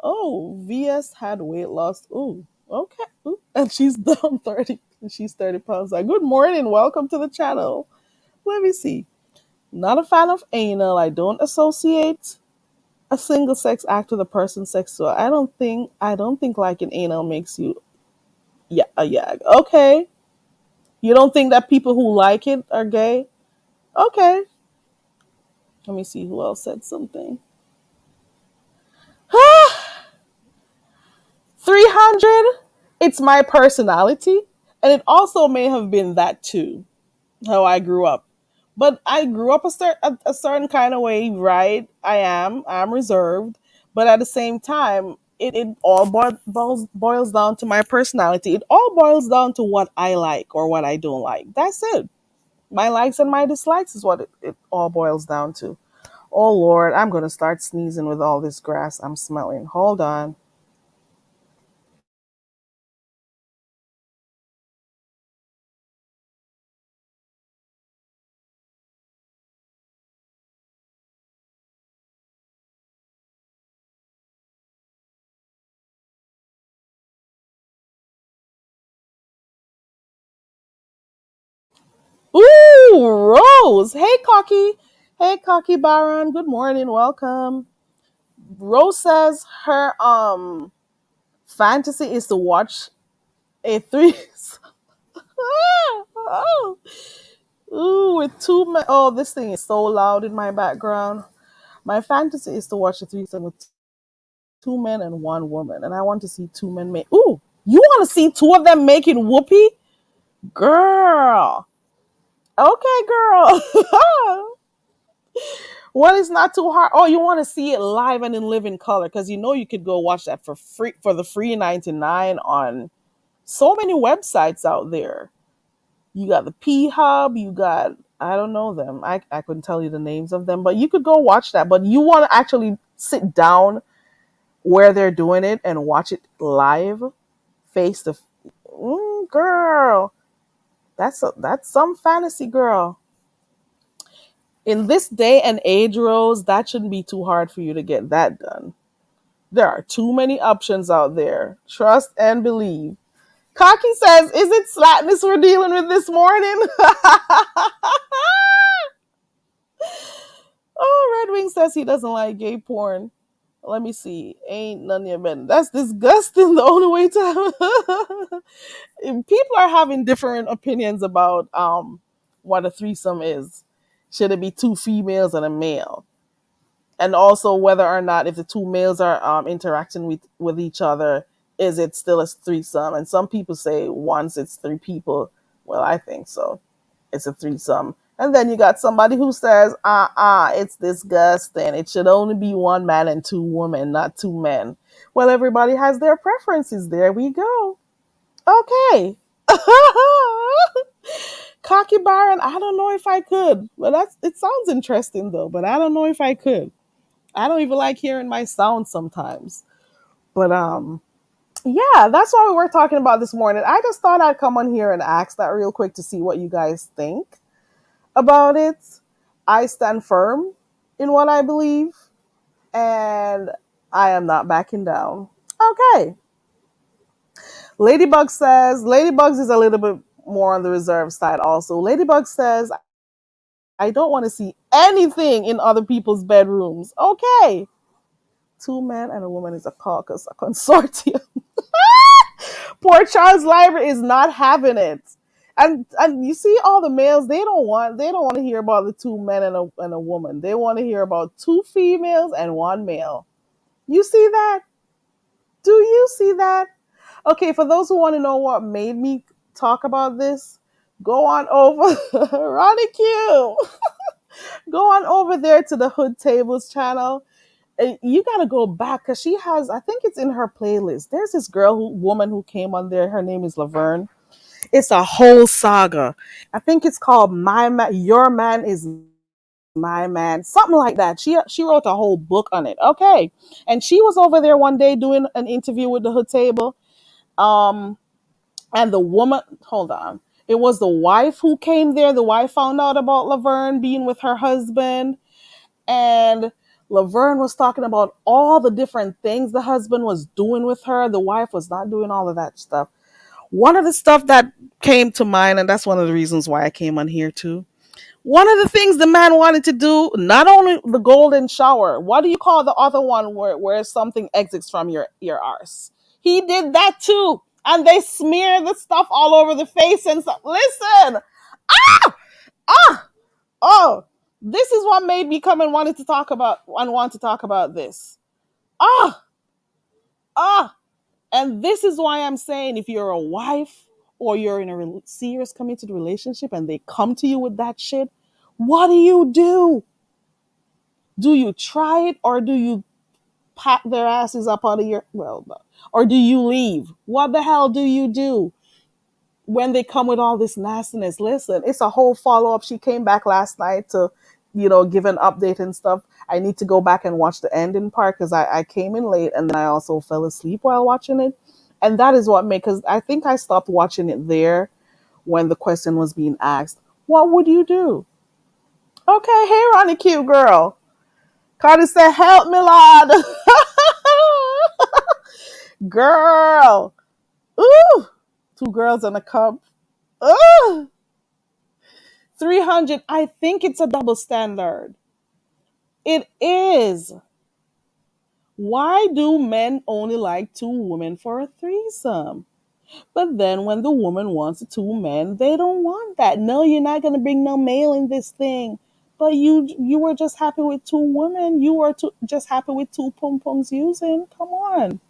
Oh, VS had weight loss. Ooh, okay. Ooh. And she's down 30. She's 30 pounds. Like, good morning. Welcome to the channel. Let me see. Not a fan of anal. I don't associate a single sex act with a person sexual. I don't think liking anal makes you a yag. Okay. You don't think that people who like it are gay? Okay. Let me see who else said something. 300, it's my personality. And it also may have been that too, how I grew up. But I grew up a certain kind of way, right? I'm reserved. But at the same time, it all boils down to my personality. It all boils down to what I like or what I don't like. That's it. My likes and my dislikes is what it all boils down to. Oh Lord, I'm gonna start sneezing with all this grass I'm smelling. Hold on. Ooh, Rose. Hey, Cocky. Hey, Cocky Baron. Good morning. Welcome. Rose says her fantasy is to watch a three. Oh, ooh, with two men. Oh, this thing is so loud in my background. My fantasy is to watch a threesome with two men and one woman, and I want to see two men make. Ooh, you want to see two of them making whoopee, girl? Okay, girl. What is not too hard? Oh, you want to see it live and in living color because you could go watch that for free for the free 99 on so many websites out there. You got the P Hub, you got I don't know them. I couldn't tell you the names of them, but you could go watch that. But you want to actually sit down where they're doing it and watch it live, face to girl. That's some fantasy, girl. In this day and age, Rose, that shouldn't be too hard for you to get that done. There are too many options out there. Trust and believe. Cocky says, is it slackness we're dealing with this morning? Oh, Red Wing says he doesn't like gay porn. Let me see. Ain't none of men. That's disgusting. The only way to people are having different opinions about what a threesome is. Should it be two females and a male? And also whether or not if the two males are interacting with each other, is it still a threesome? And some people say once it's three people. Well, I think so. It's a threesome. And then you got somebody who says, it's disgusting. It should only be one man and two women, not two men. Well, everybody has their preferences. There we go. Okay. Cocky Byron, I don't know if I could. Well, it sounds interesting though, but I don't know if I could. I don't even like hearing my sound sometimes. But yeah, that's what we were talking about this morning. I just thought I'd come on here and ask that real quick to see what you guys think about it. I stand firm in what I believe, and I am not backing down. Okay. Ladybugs is a little bit more on the reserve side also. Ladybug says, I don't want to see anything in other people's bedrooms. Okay. Two men and a woman is a caucus, a consortium. Poor Charles Library is not having it. And you see all the males, they don't want to hear about the two men and a woman. They want to hear about two females and one male. You see that? Do you see that? Okay, for those who want to know what made me talk about this, go on over Ronnie Q. Go on over there to the Hood Tables channel. And you gotta go back because she has, I think it's in her playlist. There's this woman who came on there. Her name is Laverne. It's a whole saga. I think it's called My Man, Your Man is my man, something like that. She wrote a whole book on it. Okay, and she was over there one day doing an interview with the hood table. Um, and the woman, hold on, it was the wife who came there. The wife found out about Laverne being with her husband, and Laverne was talking about all the different things the husband was doing with her. The wife was not doing all of that stuff. One of the stuff that came to mind, and that's one of the reasons why I came on here too. One of the things the man wanted to do, not only the golden shower, what do you call the other one where something exits from your arse? He did that too. And they smear the stuff all over the face and stuff. Listen, ah, oh, this is what made me come and wanted to talk about and want to talk about this. Ah, ah, and this is why I'm saying if you're a wife or you're in a serious committed relationship and they come to you with that shit, what do you do? Do you try it or do you pat their asses up out of your, well, no. Or do you leave? What the hell do you do when they come with all this nastiness? Listen, it's a whole follow up. She came back last night to, give an update and stuff. I need to go back and watch the ending part because I came in late and then I also fell asleep while watching it. And that is what made, because I think I stopped watching it there when the question was being asked, what would you do? Okay, hey, Ronnie, cute girl. Cardi said, help me, Lord. Girl. Ooh. Two girls and a cup. Ooh. 300. I think it's a double standard. It is. Why do men only like two women for a threesome? But then when the woman wants two men, they don't want that. No, you're not going to bring no male in this thing. But you were just happy with two women. You were just happy with two pom poms using. Come on.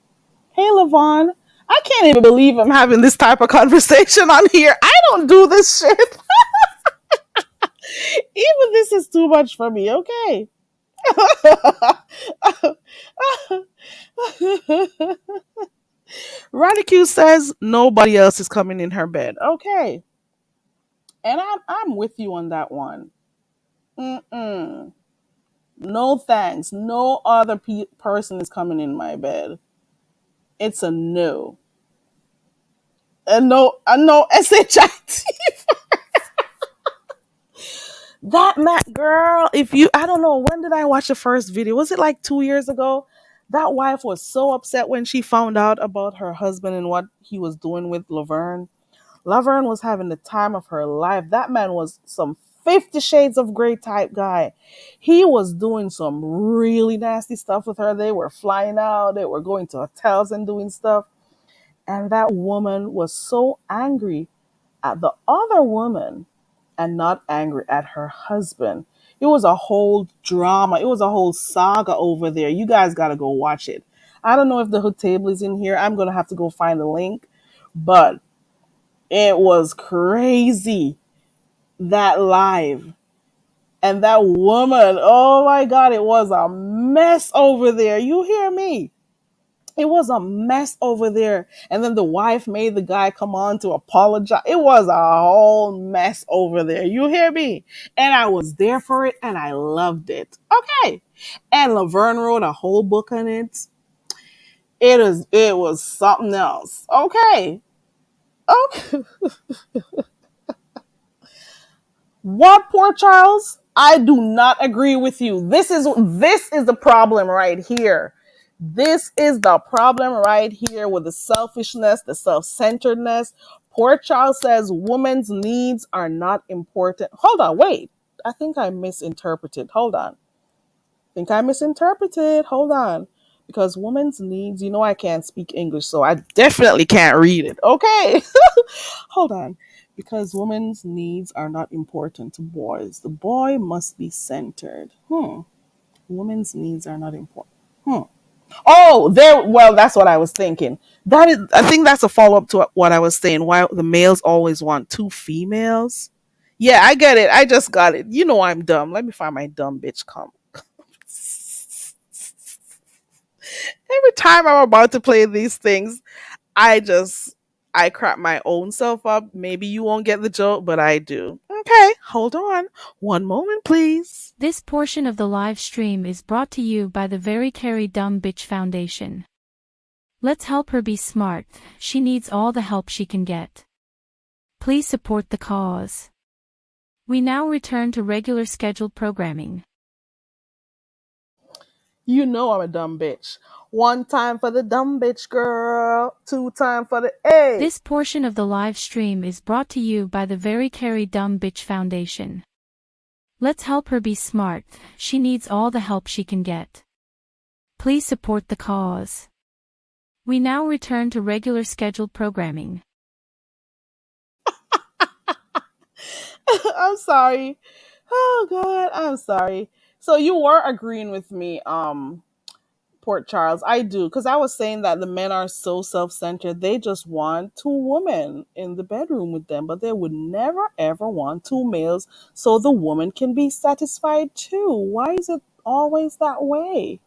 Hey, Levon. I can't even believe I'm having this type of conversation on here. I don't do this shit. Even this is too much for me. Okay. Ronnie Q says nobody else is coming in her bed. Okay. And I'm with you on that one. Mm-mm. No thanks. No other person is coming in my bed. It's a no. A no shit. That Matt girl, if you, I don't know, when did I watch the first video? Was it like 2 years ago? That wife was so upset when she found out about her husband and what he was doing with Laverne. Laverne was having the time of her life. That man was some 50 Shades of Grey type guy. He was doing some really nasty stuff with her. They were flying out, they were going to hotels and doing stuff. And that woman was so angry at the other woman and not angry at her husband. It was a whole drama. It was a whole saga over there. You guys got to go watch it. I don't know if the hood table is in here. I'm going to have to go find the link. But it was crazy, that live. And that woman, oh my God, it was a mess over there. You hear me? It was a mess over there. And then the wife made the guy come on to apologize. It was a whole mess over there. You hear me? And I was there for it and I loved it. Okay. And Laverne wrote a whole book on it. It was something else. Okay. Okay. What, poor Charles? I do not agree with you. This is the problem right here. This is the problem right here with the selfishness, the self-centeredness. Poor Charles says women's needs are not important. Hold on, wait. I think I misinterpreted. Hold on. Think I misinterpreted. Hold on. Because women's needs, I can't speak English, so I definitely can't read it. Okay. Hold on. Because women's needs are not important to boys. The boy must be centered. Women's needs are not important. Oh, there. Well, that's what I was thinking. That is, I think that's a follow up to what I was saying. Why the males always want two females? Yeah, I get it. I just got it. I'm dumb. Let me find my dumb bitch come. Every time I'm about to play these things, I crap my own self up. Maybe you won't get the joke, but I do. Okay, hold on. One moment, please. This portion of the live stream is brought to you by the Very Carry Dumb Bitch Foundation. Let's help her be smart. She needs all the help she can get. Please support the cause. We now return to regular scheduled programming. You know I'm a dumb bitch. One time for the dumb bitch girl. Two time for the A. This portion of the live stream is brought to you by the Very Carry Dumb Bitch Foundation. Let's help her be smart. She needs all the help she can get. Please support the cause. We now return to regular scheduled programming. I'm sorry. Oh God, I'm sorry. So you were agreeing with me, Port Charles. I do, because I was saying that the men are so self-centered. They just want two women in the bedroom with them, but they would never ever want two males so the woman can be satisfied too. Why is it always that way?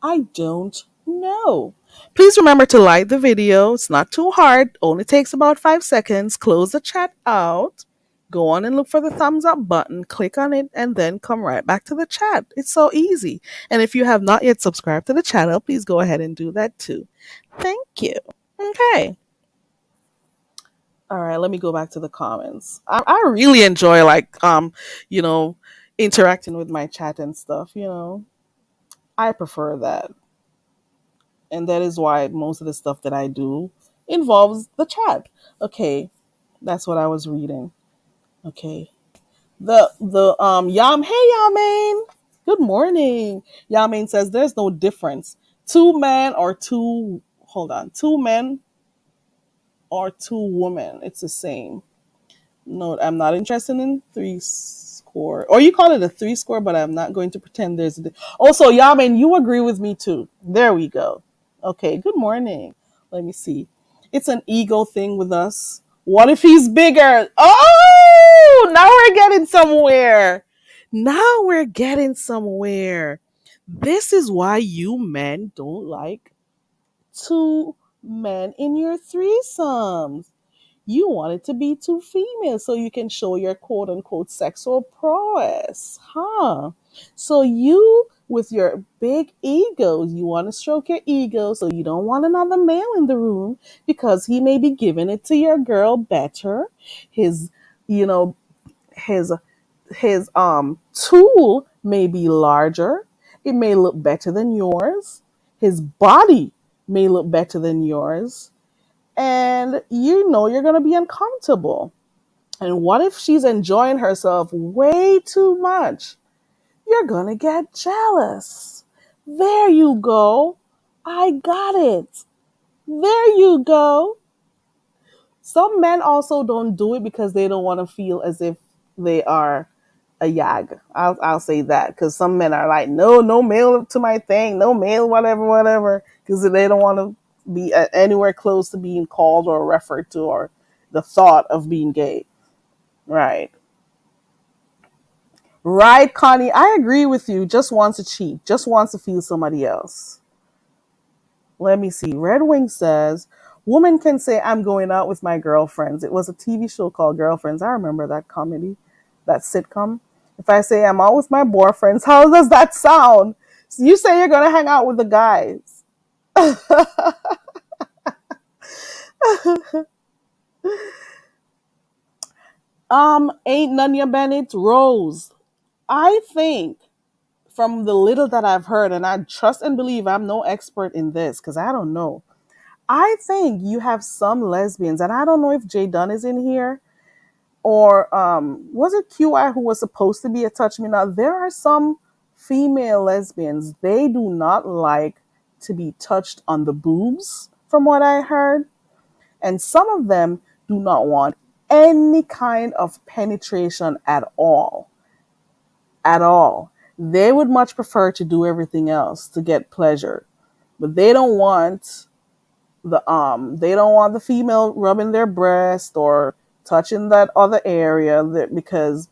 I don't know. Please remember to like the video. It's not too hard. Only takes about 5 seconds. Close the chat out. Go on and look for the thumbs up button. Click on it and then come right back to the chat. It's so easy. And if you have not yet subscribed to the channel, please go ahead and do that too. Thank you. Okay. All right, let me go back to the comments. I really enjoy you know, interacting with my chat and stuff. I prefer that. And that is why most of the stuff that I do involves the chat. Okay, that's what I was reading. Okay, the Yam, hey Yamain, good morning. Yamain says there's no difference. Two men or two. Hold on, two men or two women. It's the same. No, I'm not interested in three score. Or you call it a three score, but I'm not going to pretend there's a. Also, Yamin, you agree with me too. There we go. Okay, good morning. Let me see. It's an ego thing with us. What if he's bigger? Oh, now we're getting somewhere. Now we're getting somewhere. This is why you men don't like two men in your threesomes. You want it to be two females so you can show your quote unquote sexual prowess, huh? So you, with your big egos, you want to stroke your ego so you don't want another male in the room because he may be giving it to your girl better. His, you know, his tool may be larger. It may look better than yours. His body may look better than yours, and you know you're going to be uncomfortable. And what if she's enjoying herself way too much? You're going to get jealous. There you go. I got it. There you go. Some men also don't do it because they don't want to feel as if they are a yag. I'll say that because some men are like, no, no male to my thing, no male, whatever, whatever, because they don't want to be anywhere close to being called or referred to or the thought of being gay. Right. Right, Connie. I agree with you. Just wants to cheat. Just wants to feel somebody else. Let me see. Red Wing says, woman can say, I'm going out with my girlfriends. It was a TV show called Girlfriends. I remember that comedy, that sitcom. If I say I'm out with my boyfriends, how does that sound? So you say you're going to hang out with the guys. Ain't Nunya Bennett Rose. I think from the little that I've heard, and I trust and believe I'm no expert in this because I don't know. I think you have some lesbians, and I don't know if Jay Dunn is in here or was it QI who was supposed to be a touch me not. There are some female lesbians. They do not like to be touched on the boobs, from what I heard, and some of them do not want any kind of penetration at all. At all. They would much prefer to do everything else to get pleasure, but they don't want the female rubbing their breast or touching that other area because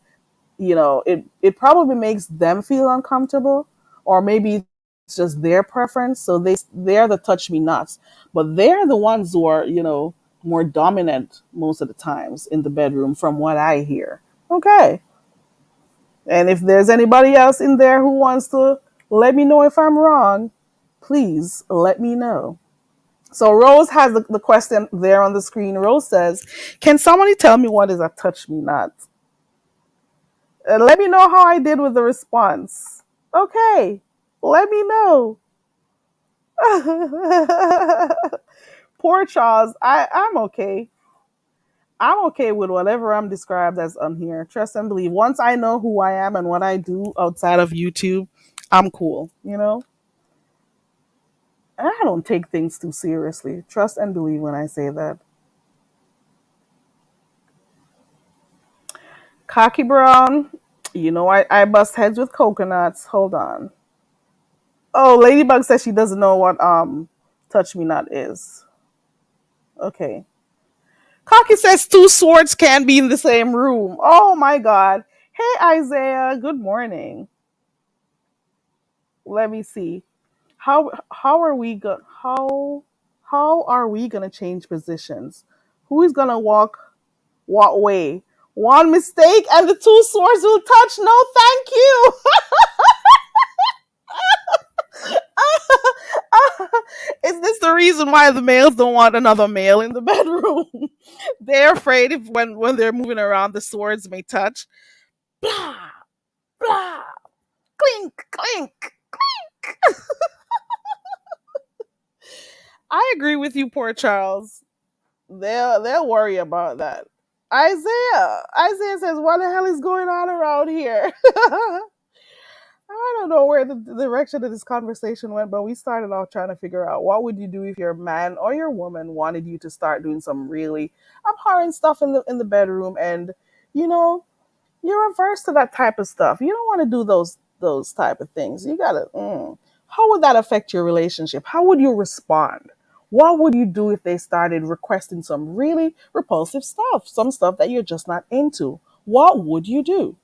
it probably makes them feel uncomfortable, or maybe it's just their preference. So they're the touch me nots, but they're the ones who are more dominant most of the times in the bedroom, from what I hear. Okay. And if there's anybody else in there who wants to let me know if I'm wrong, please let me know. So Rose has the question there on the screen. Rose says, "Can somebody tell me what is a touch me not? And let me know how I did with the response." Okay, let me know. Poor Charles. I'm okay. I'm okay with whatever I'm described as on here. Trust and believe. Once I know who I am and what I do outside of YouTube, I'm cool. And I don't take things too seriously. Trust and believe when I say that. Cocky Brown, I bust heads with coconuts. Hold on. Oh, Ladybug says she doesn't know what touch me not is. Okay. Cocky says two swords can be in the same room. Oh my god. Hey Isaiah, good morning. Let me see. How are we go how are we gonna change positions? Who is gonna walk what way? One mistake and the two swords will touch. No, thank you. Is this the reason why the males don't want another male in the bedroom? They're afraid if when they're moving around, the swords may touch. Blah blah, clink clink. I agree with you, poor Charles. They'll worry about that. Isaiah says, "What the hell is going on around here?" I don't know where the direction of this conversation went, but we started off trying to figure out what would you do if your man or your woman wanted you to start doing some really abhorrent stuff in the bedroom, and you know you're averse to that type of stuff. You don't want to do those type of things. You gotta. How would that affect your relationship? How would you respond? What would you do if they started requesting some really repulsive stuff, some stuff that you're just not into? What would you do?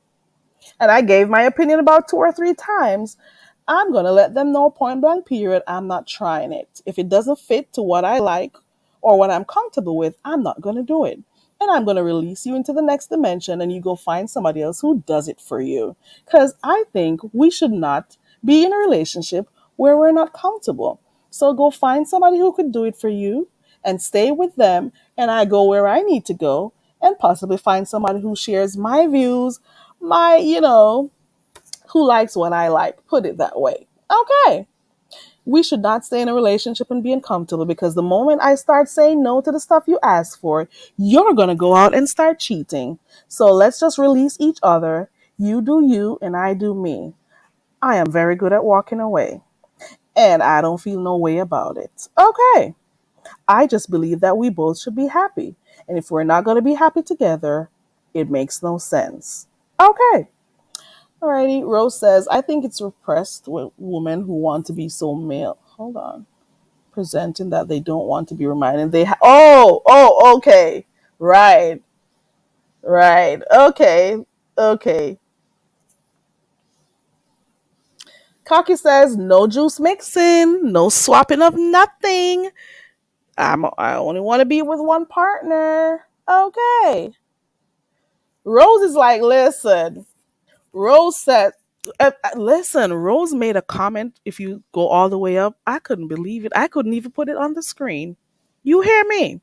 And I gave my opinion about two or three times. I'm going to let them know point blank, period. I'm not trying it. If it doesn't fit to what I like or what I'm comfortable with, I'm not going to do it. And I'm going to release you into the next dimension and you go find somebody else who does it for you. Because I think we should not be in a relationship where we're not comfortable. So go find somebody who could do it for you and stay with them. And I go where I need to go and possibly find somebody who shares my views, who likes what I like. Put it that way. Okay. We should not stay in a relationship and be uncomfortable because the moment I start saying no to the stuff you ask for, you're going to go out and start cheating. So let's just release each other. You do you and I do me. I am very good at walking away and I don't feel no way about it. Okay. I just believe that we both should be happy. And if we're not going to be happy together, it makes no sense. Okay. Alrighty, Rose says, I think it's repressed with women who want to be so male. Hold on. Presenting that they don't want to be reminded. Okay. Right, right. Okay, okay. Cocky says, no juice mixing, no swapping of nothing. I only want to be with one partner. Okay. Rose is like, listen, Rose said, listen, Rose made a comment. If you go all the way up, I couldn't believe it. I couldn't even put it on the screen. You hear me?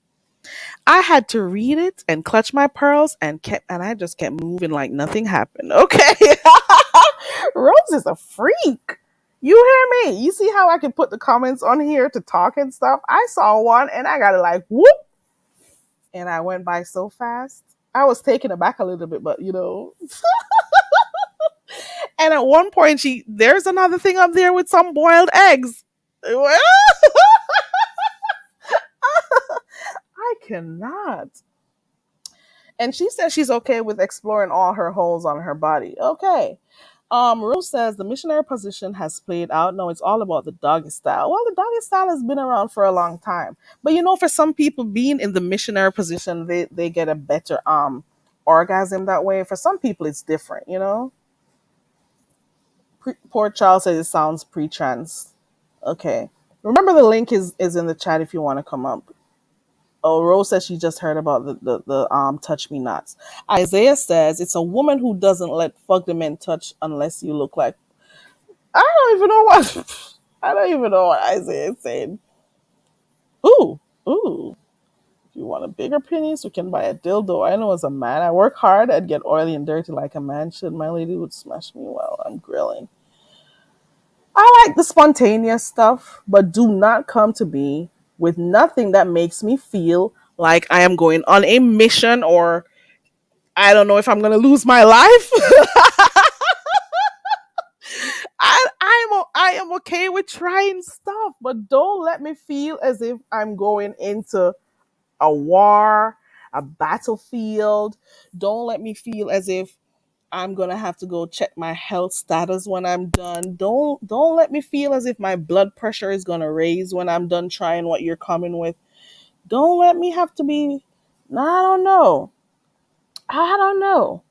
I had to read it and clutch my pearls and I just kept moving like nothing happened. Okay. Rose is a freak. You hear me? You see how I can put the comments on here to talk and stuff? I saw one and I got it like whoop and I went by so fast. I was taken aback a little bit, but And at one point, there's another thing up there with some boiled eggs. I cannot. And she says she's okay with exploring all her holes on her body. Okay. Rose says the missionary position has played out. No, it's all about the doggy style. Well, the doggy style has been around for a long time. But for some people being in the missionary position, they get a better orgasm that way. For some people it's different. Poor child says it sounds pre-trans. Okay. Remember the link is in the chat if you want to come up. Oh, Rose says she just heard about the touch me nots. Isaiah says it's a woman who doesn't let fuck the men touch unless you look like. I don't even know what. I don't even know what Isaiah is saying. Ooh, ooh. If you want a bigger penis, we can buy a dildo. I know as a man, I work hard. I'd get oily and dirty like a man should. My lady would smash me while I'm grilling. I like the spontaneous stuff, but do not come to me with nothing that makes me feel like I am going on a mission or I don't know if I'm going to lose my life. I am okay with trying stuff, but don't let me feel as if I'm going into a war, a battlefield. Don't let me feel as if I'm gonna have to go check my health status when I'm done. Don't let me feel as if my blood pressure is gonna raise when I'm done trying what you're coming with. Don't let me have to be. I don't know. I don't know.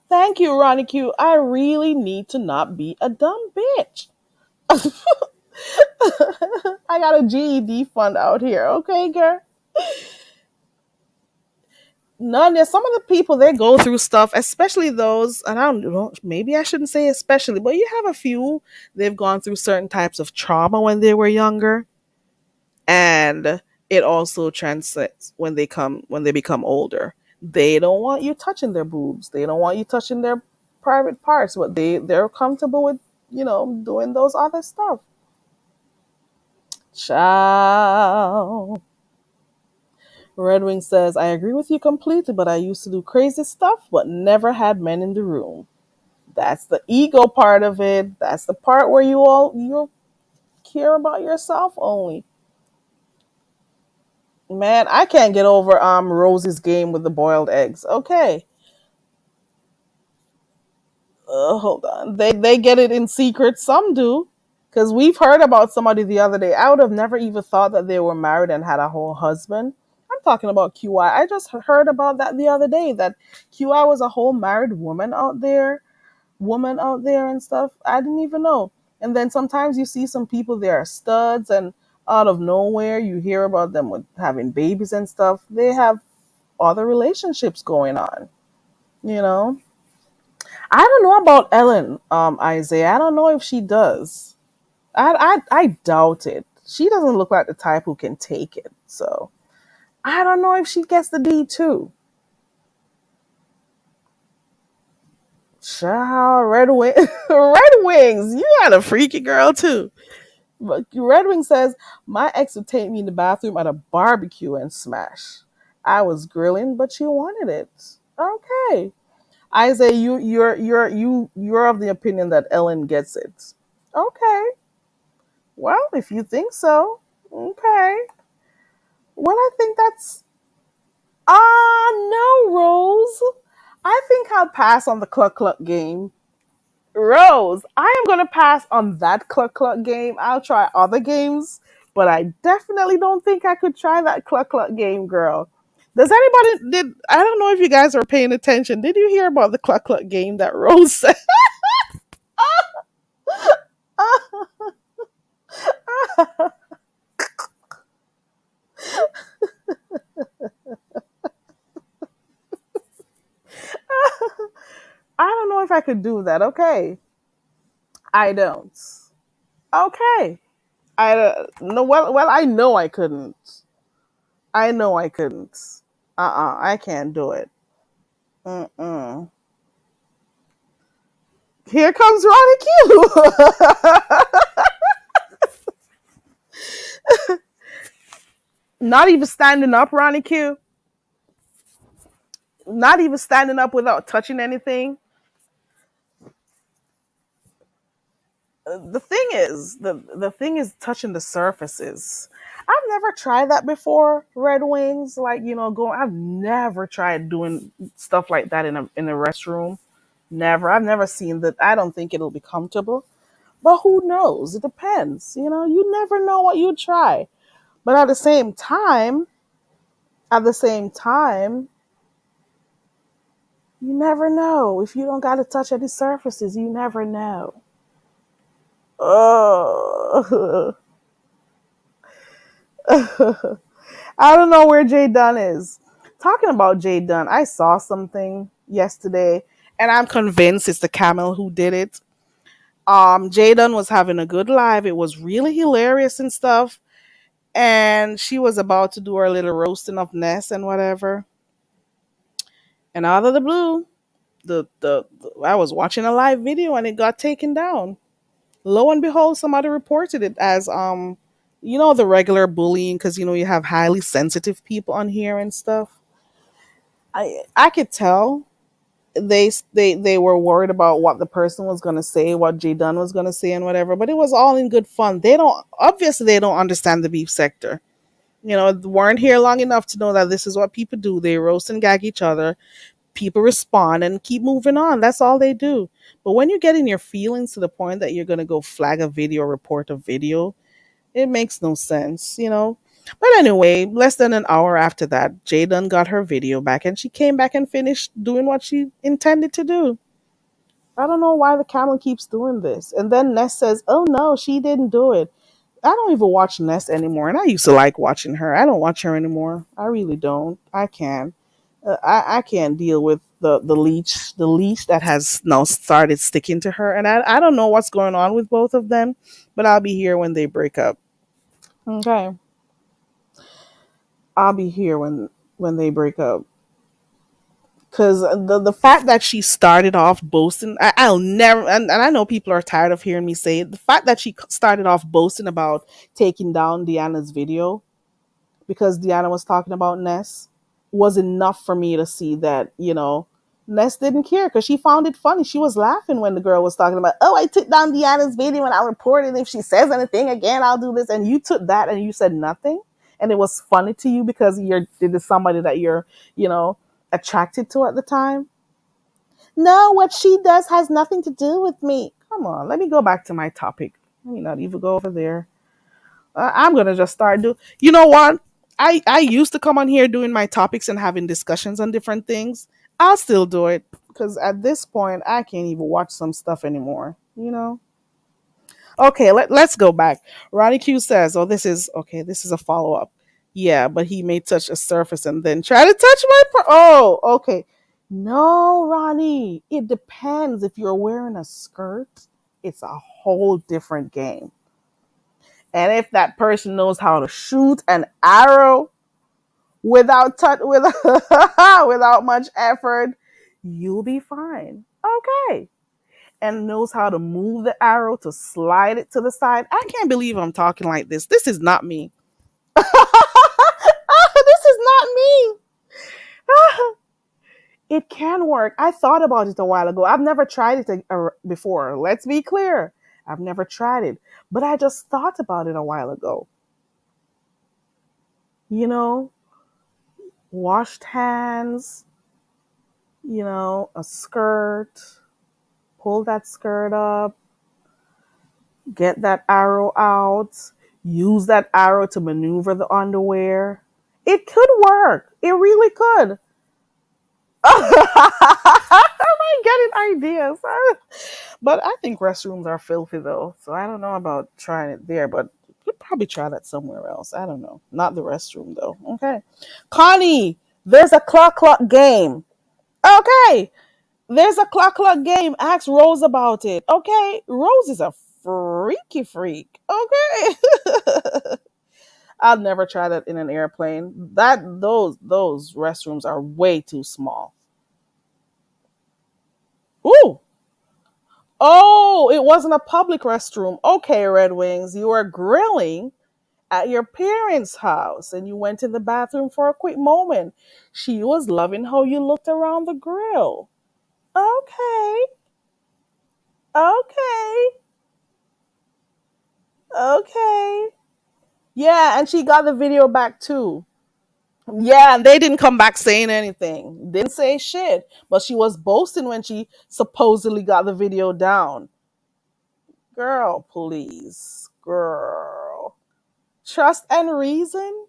Thank you, Ronnie Q. I really need to not be a dumb bitch. I got a GED fund out here, okay, girl? None. There's some of the people they go through stuff, especially those, and I don't know, maybe I shouldn't say especially, but you have a few they've gone through certain types of trauma when they were younger, and it also transcends when they become older. They don't want you touching their boobs. They don't want you touching their private parts, but they're comfortable with doing those other stuff. Ciao. Red Wing says, I agree with you completely, but I used to do crazy stuff, but never had men in the room. That's the ego part of it. That's the part where you care about yourself only. Man, I can't get over Rosie's game with the boiled eggs. Okay. Hold on. They get it in secret. Some do. Because we've heard about somebody the other day. I would have never even thought that they were married and had a whole husband. I'm talking about QI. I just heard about that the other day. That QI was a whole married woman out there and stuff. I didn't even know. And then sometimes you see some people they are studs, and out of nowhere you hear about them with having babies and stuff. They have other relationships going on. You know. I don't know about Ellen, Isaiah. I don't know if she does. I doubt it. She doesn't look like the type who can take it. So I don't know if she gets the D too. Child, Red Wings. You got a freaky girl too. But Red Wing says my ex would take me in the bathroom at a barbecue and smash. I was grilling, but she wanted it. Okay, Isaiah, you're of the opinion that Ellen gets it. Okay, well, if you think so, okay. Well, I think that's no, Rose. I think I'll pass on the cluck cluck game. Rose, I am gonna pass on that cluck cluck game. I'll try other games, but I definitely don't think I could try that cluck cluck game, girl. Does anybody did I don't know if you guys are paying attention. Did you hear about the cluck cluck game that Rose said? I don't know if I could do that. Okay. I don't. Okay. No, well, I know I couldn't. I know I couldn't. I can't do it. Mm-mm. Here comes Ronnie Q. Not even standing up, Ronnie Q. Not even standing up without touching anything. The thing is touching the surfaces. I've never tried that before. Red Wings, like going. I've never tried doing stuff like that in a restroom. Never. I've never seen that. I don't think it'll be comfortable. But who knows? It depends. You never know what you try. But at the same time, you never know. If you don't got to touch any surfaces, you never know. Oh. I don't know where Jay Dunn is. Talking about Jay Dunn, I saw something yesterday, and I'm convinced it's the camel who did it. Jay Dunn was having a good live. It was really hilarious and stuff. And she was about to do her little roasting of Ness and whatever. And out of the blue, the I was watching a live video and it got taken down. Lo and behold, somebody reported it as the regular bullying, because you have highly sensitive people on here and stuff. I could tell they were worried about what the person was going to say, what Jay Dunn was going to say, and whatever. But it was all in good fun. They don't understand the beef sector. Weren't here long enough to know that this is what people do. They roast and gag each other. People respond and keep moving on. That's all they do. But when you get in your feelings to the point that you're going to go flag a video, report a video, it makes no sense. But anyway, less than an hour after that, Jay Dunn got her video back and she came back and finished doing what she intended to do. I don't know why the camera keeps doing this. And then Ness says, oh no, she didn't do it. I don't even watch Ness anymore. And I used to like watching her. I don't watch her anymore. I really don't. I can. I can't deal with the leech that has now started sticking to her. And I don't know what's going on with both of them, but I'll be here when they break up. Okay. I'll be here when they break up. Because the fact that she started off boasting, I'll never, and I know people are tired of hearing me say it. The fact that she started off boasting about taking down Deanna's video because Deanna was talking about Ness was enough for me to see that Ness didn't care because she found it funny. She was laughing when the girl was talking about, oh, I took down Deanna's video and I'll report it. If she says anything again, I'll do this. And you took that and you said nothing. And it was funny to you because it is somebody that you know, attracted to at the time. No, what she does has nothing to do with me. Come on, let me go back to my topic. Let me not even go over there. I'm gonna just start do. You know what? I used to come on here doing my topics and having discussions on different things. I'll still do it because at this point I can't even watch some stuff anymore. Okay, let's go back. Ronnie Q says, "Oh, this is okay. This is a follow up. Yeah, but he may touch a surface and then try to touch my. Oh, okay. No, Ronnie. It depends. If you're wearing a skirt, it's a whole different game. And if that person knows how to shoot an arrow without without much effort, you'll be fine. Okay. And knows how to move the arrow to slide it to the side. I can't believe I'm talking like this. This is not me. This is not me. It can work. I thought about it a while ago. I've never tried it before. Let's be clear. I've never tried it. But I just thought about it a while ago. You know, washed hands, a skirt, pull that skirt up, get that arrow out, use that arrow to maneuver the underwear. It could work. It really could. Am I getting ideas? But I think restrooms are filthy though, so I don't know about trying it there, but you'd probably try that somewhere else. I don't know. Not the restroom though. Okay. Connie, there's a clock game. Okay. There's a clock game. Ask Rose about it. Okay. Rose is a freaky freak. Okay. I'll never try that in an airplane. Those restrooms are way too small. Ooh. Oh, it wasn't a public restroom. Okay, Red Wings, you were grilling at your parents' house and you went to the bathroom for a quick moment. She was loving how you looked around the grill. Okay. Okay. Okay. Yeah, and she got the video back too. Yeah, and they didn't come back saying anything. Didn't say shit. But she was boasting when she supposedly got the video down. Girl, please. Girl. Trust and reason?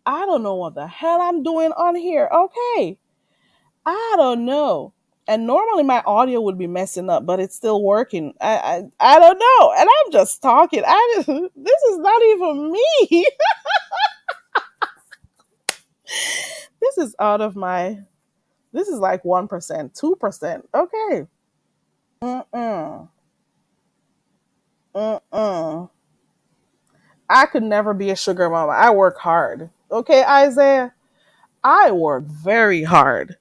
I don't know what the hell I'm doing on here. Okay. I don't know. And normally my audio would be messing up, but it's still working. I don't know. And I'm just talking. This is not even me. is out of my. This is like 1%, 2%. Okay. Mm-mm. Mm-mm. I could never be a sugar mama. I work hard. Okay, Isaiah? I work very hard.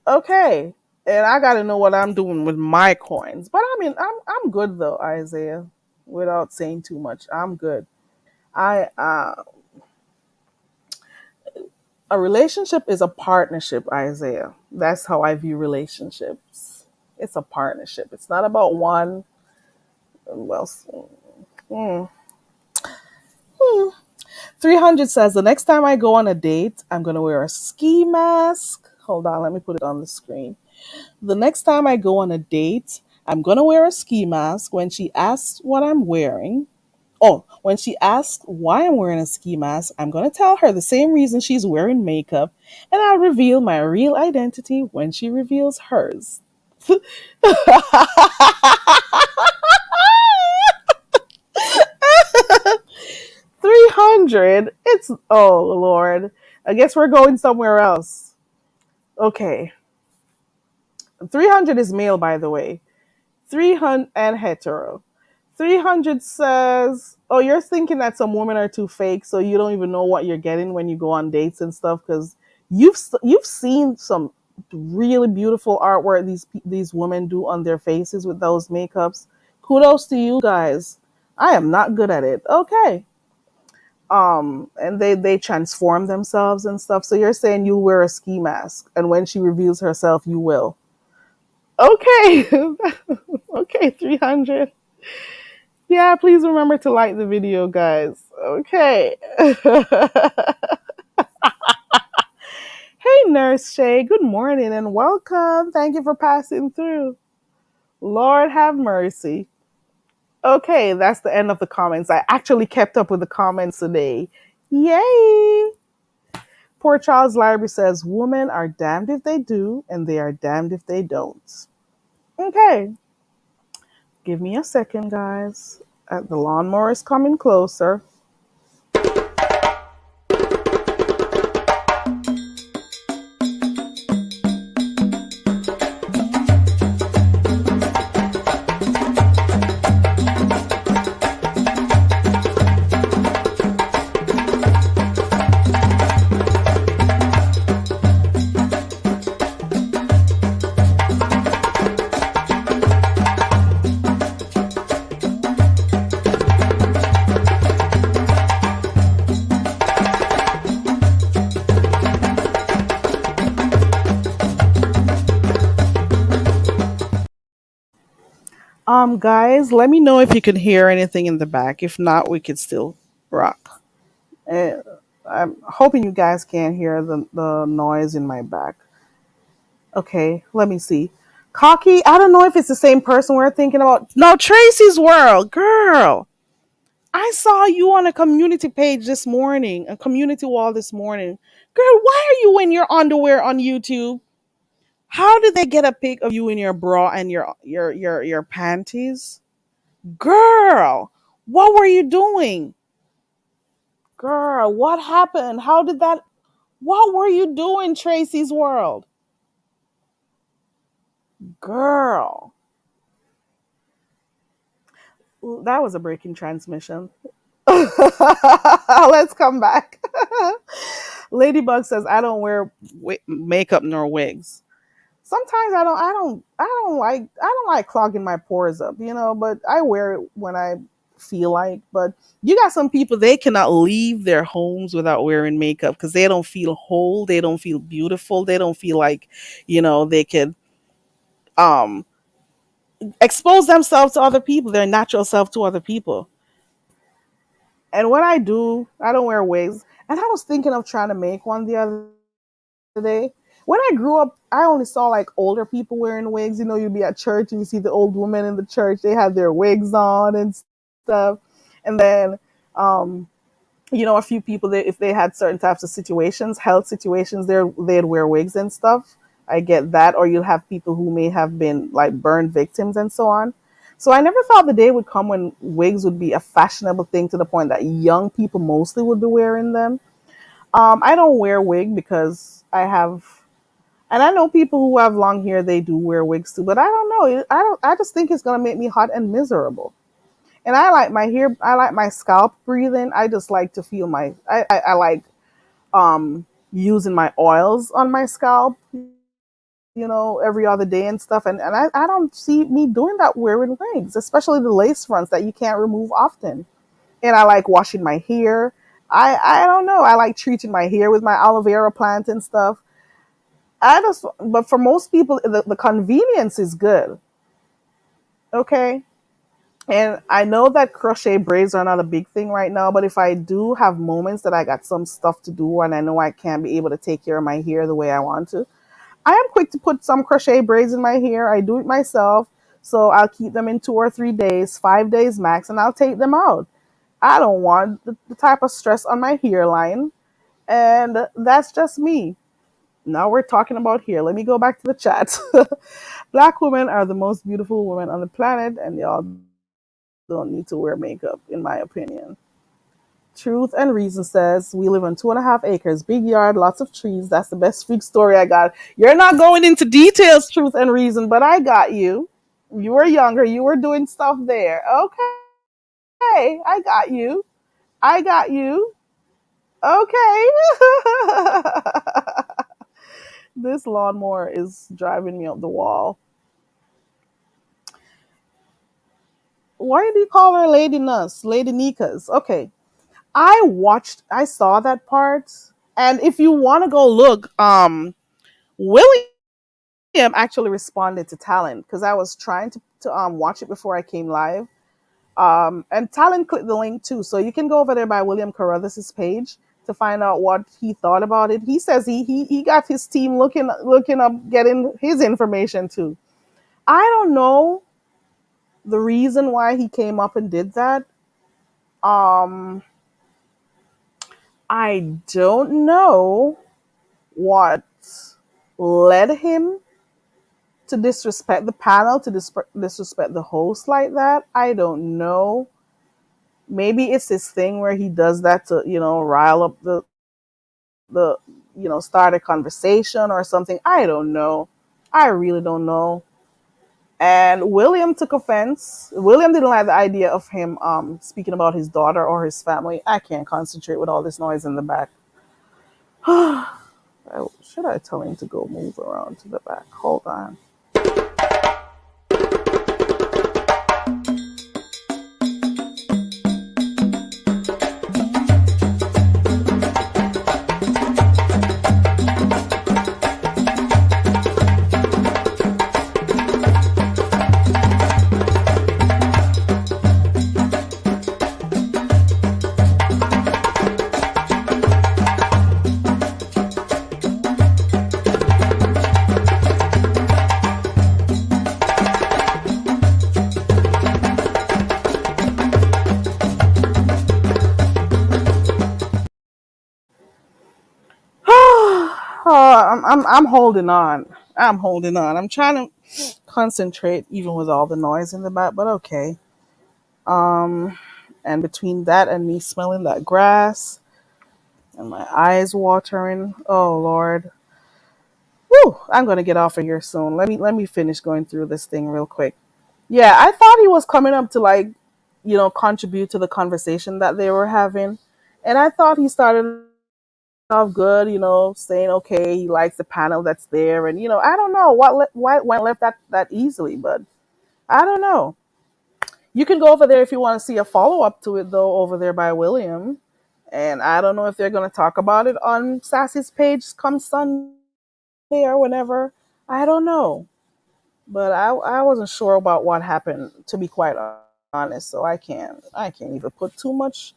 Okay. And I gotta know what I'm doing with my coins. But I mean, I'm good though, Isaiah. Without saying too much. I'm good. I A relationship is a partnership, Isaiah. That's how I view relationships. It's a partnership. It's not about one. Well, hmm. Hmm. 300 says the next time I go on a date, I'm going to wear a ski mask. Hold on, let me put it on the screen. The next time I go on a date, I'm going to wear a ski mask. When she asks what I'm wearing, when she asks why I'm wearing a ski mask, I'm going to tell her the same reason she's wearing makeup, and I'll reveal my real identity when she reveals hers. 300? It's, oh, Lord. I guess we're going somewhere else. Okay. 300 is male, by the way. 300 and hetero. 300 says, oh, you're thinking that some women are too fake, so you don't even know what you're getting when you go on dates and stuff, because you've seen some really beautiful artwork these women do on their faces with those makeups. Kudos to you guys. I am not good at it. Okay. And they transform themselves and stuff. So you're saying you wear a ski mask, and when she reveals herself, you will. Okay. Okay, 300. Yeah, please remember to like the video, guys. Okay. Hey, Nurse Shay. Good morning and welcome. Thank you for passing through. Lord have mercy. Okay, that's the end of the comments. I actually kept up with the comments today. Yay! Poor Charles Library says, women are damned if they do, and they are damned if they don't. Okay, give me a second, guys. The lawnmower is coming closer. Guys, let me know if you can hear anything in the back. If not, we could still rock. Uh, I'm hoping you guys can't hear the noise in my back. Okay, let me see. Cocky, I don't know if it's the same person we're thinking about. No, Tracy's World. Girl, I saw you on a community page this morning, a community wall this morning. Girl, why are you in your underwear on YouTube? How did they get a pic of you in your bra and your panties? Girl, what were you doing? Girl, what happened? How did that? What were you doing, Tracy's World? Girl, that was a breaking transmission. Let's come back. Ladybug says, "I don't wear makeup nor wigs. Sometimes I don't like clogging my pores up, but I wear it when I feel like. But you got some people, they cannot leave their homes without wearing makeup because they don't feel whole, they don't feel beautiful, they don't feel like, they could um expose themselves to other people, their natural self to other people. And when I do, I don't wear wigs. And I was thinking of trying to make one the other day. When I grew up, I only saw like older people wearing wigs. You'd be at church and you see the old women in the church, they had their wigs on and stuff. And then, a few people, if they had certain types of situations, health situations, they'd wear wigs and stuff. I get that. Or you'll have people who may have been like burn victims and so on. So I never thought the day would come when wigs would be a fashionable thing to the point that young people mostly would be wearing them. I don't wear wig because I have, and I know people who have long hair, they do wear wigs too, but I don't know. I just think it's gonna make me hot and miserable. And I like my hair. I like my scalp breathing. I just like to feel my. I like using my oils on my scalp, every other day and stuff. And I don't see me doing that wearing wigs, especially the lace fronts that you can't remove often. And I like washing my hair. I don't know. I like treating my hair with my aloe vera plant and stuff. But for most people, the convenience is good. Okay. And I know that crochet braids are not a big thing right now, but if I do have moments that I got some stuff to do and I know I can't be able to take care of my hair the way I want to, I am quick to put some crochet braids in my hair. I do it myself. So I'll keep them in 2 or 3 days, 5 days max, and I'll take them out. I don't want the type of stress on my hairline. And that's just me. Now we're talking about hair. Let me go back to the chat. Black women are the most beautiful women on the planet, and y'all don't need to wear makeup, in my opinion. Truth and Reason says we live on 2.5 acres, big yard, lots of trees. That's the best freak story I got. You're not going into details, Truth and Reason, but I got you. You were younger. You were doing stuff there. Okay, I got you. I got you. Okay. This lawnmower is driving me up the wall. Why do you call her Lady Nuss? Lady Nikas. Okay. I saw that part. And if you want to go look, William actually responded to Talon because I was trying to watch it before I came live. And Talon clicked the link too. So you can go over there by William Carruthers' page to find out what he thought about it. He says he got his team looking up, getting his information too. I don't know the reason why he came up and did that. Um, I don't know what led him to disrespect the panel, to disrespect the host like that. I don't know. Maybe it's this thing where he does that to, rile up the start a conversation or something. I don't know. I really don't know. And William took offense. William didn't like the idea of him speaking about his daughter or his family. I can't concentrate with all this noise in the back. Should I tell him to go move around to the back? Hold on. I'm holding on. I'm holding on. I'm trying to concentrate even with all the noise in the back, but okay. Um, and between that and me smelling that grass and my eyes watering, oh Lord. Whew, I'm gonna get off of here soon. Let me finish going through this thing real quick. Yeah, I thought he was coming up to like, contribute to the conversation that they were having. And I thought he started off good, saying okay, he likes the panel that's there, and I don't know why it went left that easily, but I don't know. You can go over there if you want to see a follow up to it though, over there by William. And I don't know if they're going to talk about it on Sassy's page come Sunday or whenever. I don't know, but I wasn't sure about what happened, to be quite honest. So I can't even put too much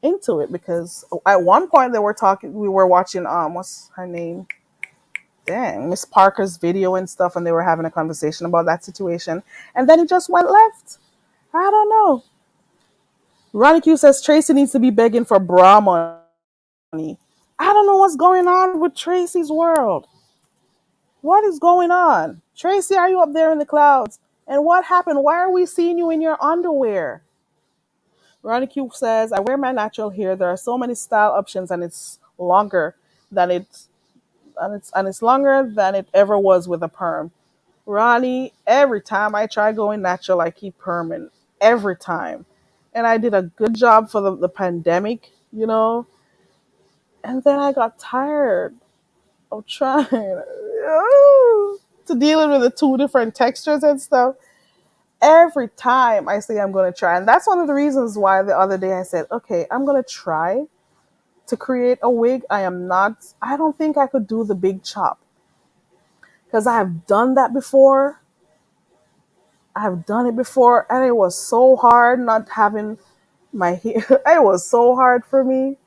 into it because at one point we were watching what's her name, dang, Miss Parker's video and stuff, and they were having a conversation about that situation, and then it just went left. I don't know. Ronnie Q says Tracy needs to be begging for bra money. I don't know what's going on with Tracy's world. What is going on? Tracy, are you up there in the clouds? And what happened? Why are we seeing you in your underwear? Ronnie Q says, I wear my natural hair. There are so many style options and it's longer than it's longer than it ever was with a perm. Ronnie, every time I try going natural, I keep perming every time. And I did a good job for the pandemic, and then I got tired of trying to dealing with the two different textures and stuff. Every time I say I'm going to try. And that's one of the reasons why the other day I said, okay, I'm going to try to create a wig. I don't think I could do the big chop because I've done that before. I've done it before and it was so hard not having my hair. It was so hard for me.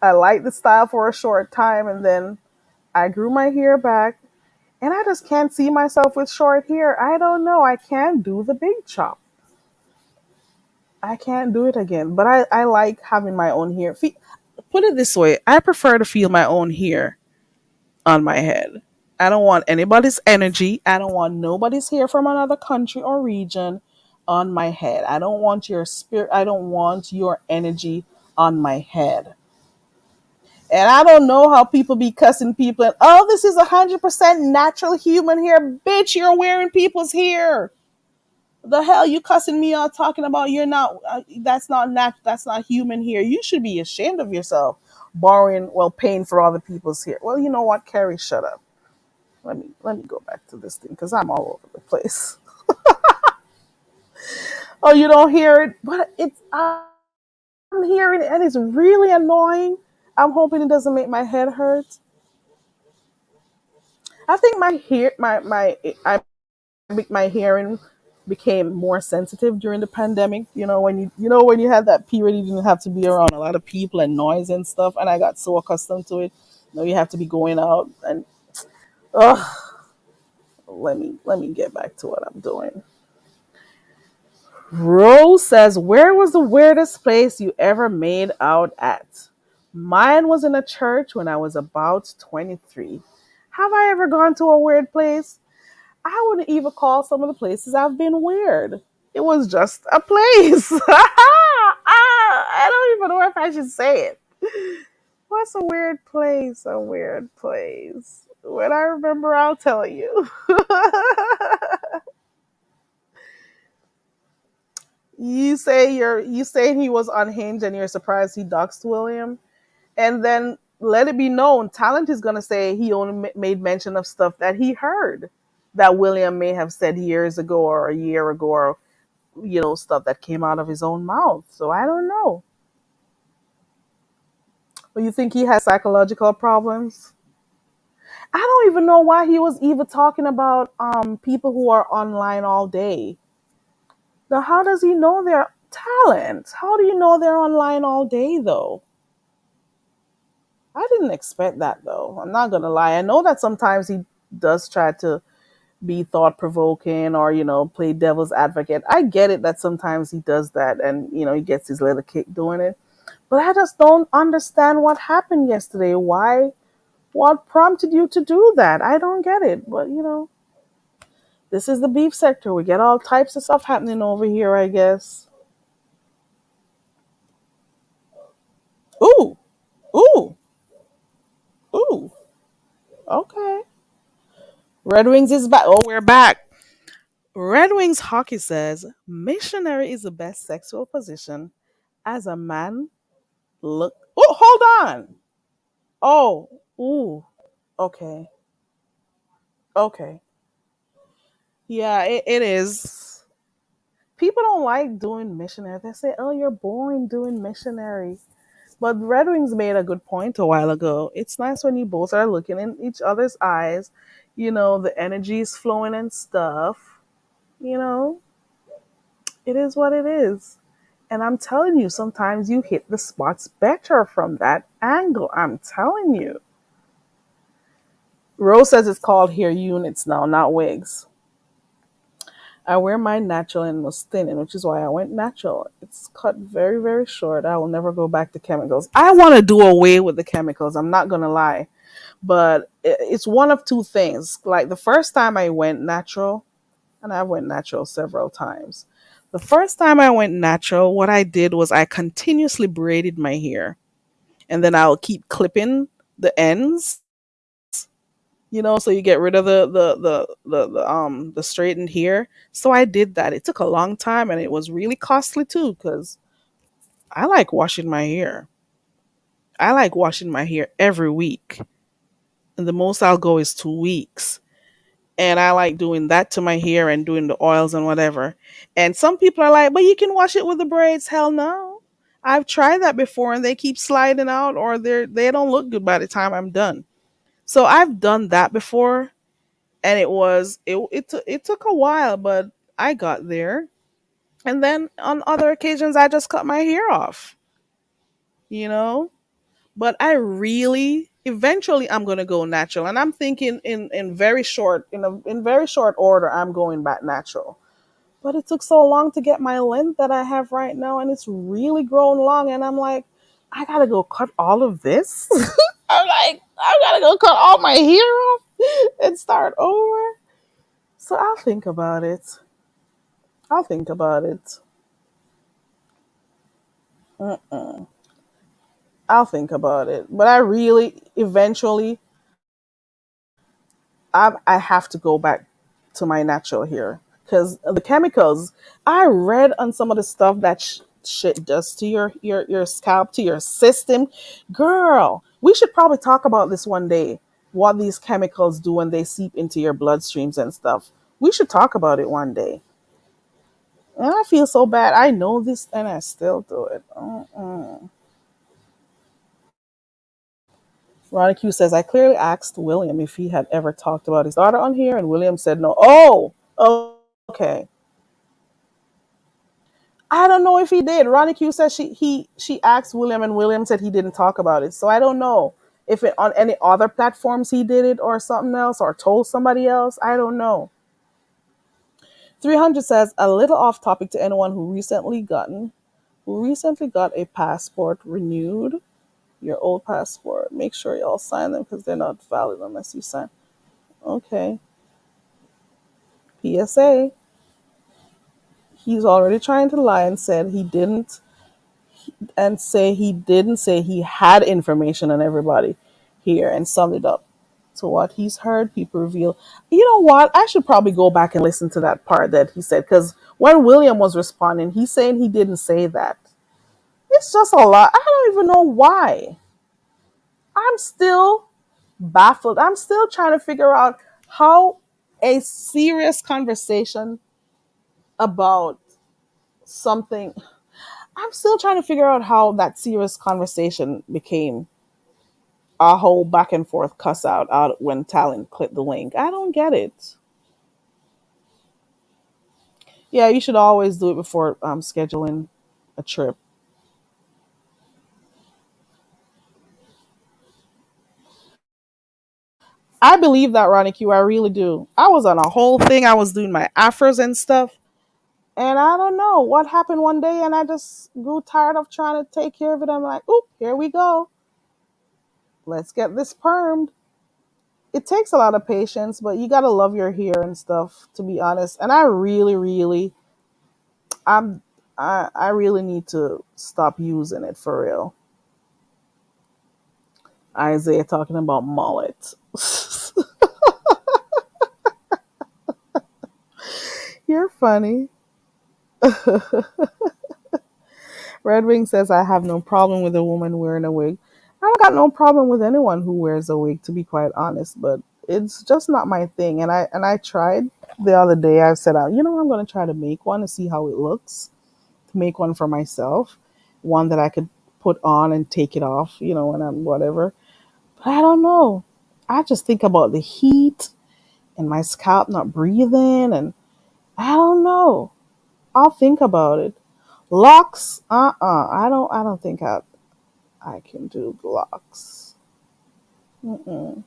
I liked the style for a short time and then I grew my hair back and I just can't see myself with short hair. I don't know. I can't do the big chop. I can't do it again. But I like having my own hair. Put it this way, I prefer to feel my own hair on my head. I don't want anybody's energy. I don't want nobody's hair from another country or region on my head. I don't want your spirit. I don't want your energy on my head. And I don't know how people be cussing people and, oh, this is 100% natural human hair. Bitch, you're wearing people's hair. The hell you cussing me out talking about you're not that's not human hair. You should be ashamed of yourself borrowing, well, paying for other people's hair. Well, you know what, Carrie, shut up. Let me go back to this thing because I'm all over the place. Oh, you don't hear it, but I'm hearing it and it's really annoying. I'm hoping it doesn't make my head hurt. I think my hearing became more sensitive during the pandemic. When you had that period, you didn't have to be around a lot of people and noise and stuff, and I got so accustomed to it. You have to be going out and let me get back to what I'm doing. Rose says, "Where was the weirdest place you ever made out at?" Mine was in a church when I was about 23. Have I ever gone to a weird place? I wouldn't even call some of the places I've been weird. It was just a place. I don't even know if I should say it. What's a weird place? A weird place. When I remember, I'll tell you. You say he was unhinged and you're surprised he doxed William, and then let it be known, Talent is gonna say he only made mention of stuff that he heard that William may have said years ago or a year ago, or stuff that came out of his own mouth. So I don't know. But you think he has psychological problems? I don't even know why he was even talking about people who are online all day. Now, how does he know their talent? How do you know they're online all day though? I didn't expect that though. I'm not gonna lie. I know that sometimes he does try to be thought provoking or play devil's advocate. I get it that sometimes he does that and he gets his little kick doing it. But I just don't understand what happened yesterday. Why? What prompted you to do that? I don't get it. But this is the beef sector. We get all types of stuff happening over here, I guess. Ooh, ooh, ooh. Okay. Red Wings is back. Oh, we're back. Red Wings Hockey says missionary is the best sexual position as a man. Look. Oh, hold on. Oh, ooh. Okay. Okay. Yeah, it is. People don't like doing missionary. They say, "Oh, you're boring doing missionary." But Red Wings made a good point a while ago. It's nice when you both are looking in each other's eyes. The energy is flowing and stuff. You know, it is what it is. And I'm telling you, sometimes you hit the spots better from that angle. I'm telling you. Rose says it's called hair units now, not wigs. I wear mine natural and was thinning, which is why I went natural. It's cut very, very short. I will never go back to chemicals. I want to do away with the chemicals. I'm not going to lie. But it's one of two things. Like the first time I went natural, and I went natural several times. The first time I went natural, what I did was I continuously braided my hair. and then I'll keep clipping the ends, so you get rid of the straightened hair. So I did that. It took a long time and it was really costly too, because I like washing my hair. I like washing my hair every week. And the most I'll go is 2 weeks. And I like doing that to my hair and doing the oils and whatever. And some people are like, but you can wash it with the braids. Hell no. I've tried that before and they keep sliding out, or they don't look good by the time I'm done. So I've done that before, and it took a while, but I got there. And then on other occasions I just cut my hair off, you know? But I really eventually I'm going to go natural, and I'm thinking in very short order I'm going back natural. But it took so long to get my length that I have right now, and it's really grown long, and I'm like, I got to go cut all of this. I'm like, I got to go cut all my hair off and start over. So I'll think about it. I'll think about it. Mm-mm. I'll think about it. But I really eventually I have to go back to my natural hair, because the chemicals I read on some of the stuff that shit does to your scalp, to your system. Girl, we should probably talk about this one day. What these chemicals do when they seep into your bloodstreams and stuff. We should talk about it one day. And I feel so bad. I know this and I still do it. Ronnie Q says, I clearly asked William if he had ever talked about his daughter on here, and William said no. Oh, okay. I don't know if he did. Ronnie Q says she asked William, and William said he didn't talk about it. So I don't know if it on any other platforms he did it or something else or told somebody else. I don't know. 300 says, a little off topic to anyone who recently got a passport renewed. Your old passport. Make sure y'all sign them because they're not valid unless you sign. Okay. PSA. He's already trying to lie and said he didn't and say he didn't say he had information on everybody here, and summed it up. So what he's heard, people reveal. You know what? I should probably go back and listen to that part that he said, because when William was responding, he's saying he didn't say that. It's just a lot. I don't even know why. I'm still baffled. I'm still trying to figure out how a serious conversation about something. I'm still trying to figure out how that serious conversation became a whole back and forth cuss out when Talon clicked the link. I don't get it. Yeah, you should always do it before scheduling a trip. I believe that, Ronnie Q. I really do. I was on a whole thing. I was doing my afros and stuff. And I don't know what happened one day, and I just grew tired of trying to take care of it. I'm like, oop, here we go. Let's get this permed. It takes a lot of patience, but you gotta love your hair and stuff, to be honest. And I really, really, I'm, I really need to stop using it for real. Isaiah talking about mullet. You're funny. Red Wing says, I have no problem with a woman wearing a wig. I don't got no problem with anyone who wears a wig, to be quite honest, but it's just not my thing. And I tried the other day. I said, I'm going to try to make one to see how it looks, to make one for myself, one that I could put on and take it off, when I'm whatever. But I don't know. I just think about the heat and my scalp not breathing, and I don't know. I'll think about it. Locks, I don't think I can do locks. Mm-mm.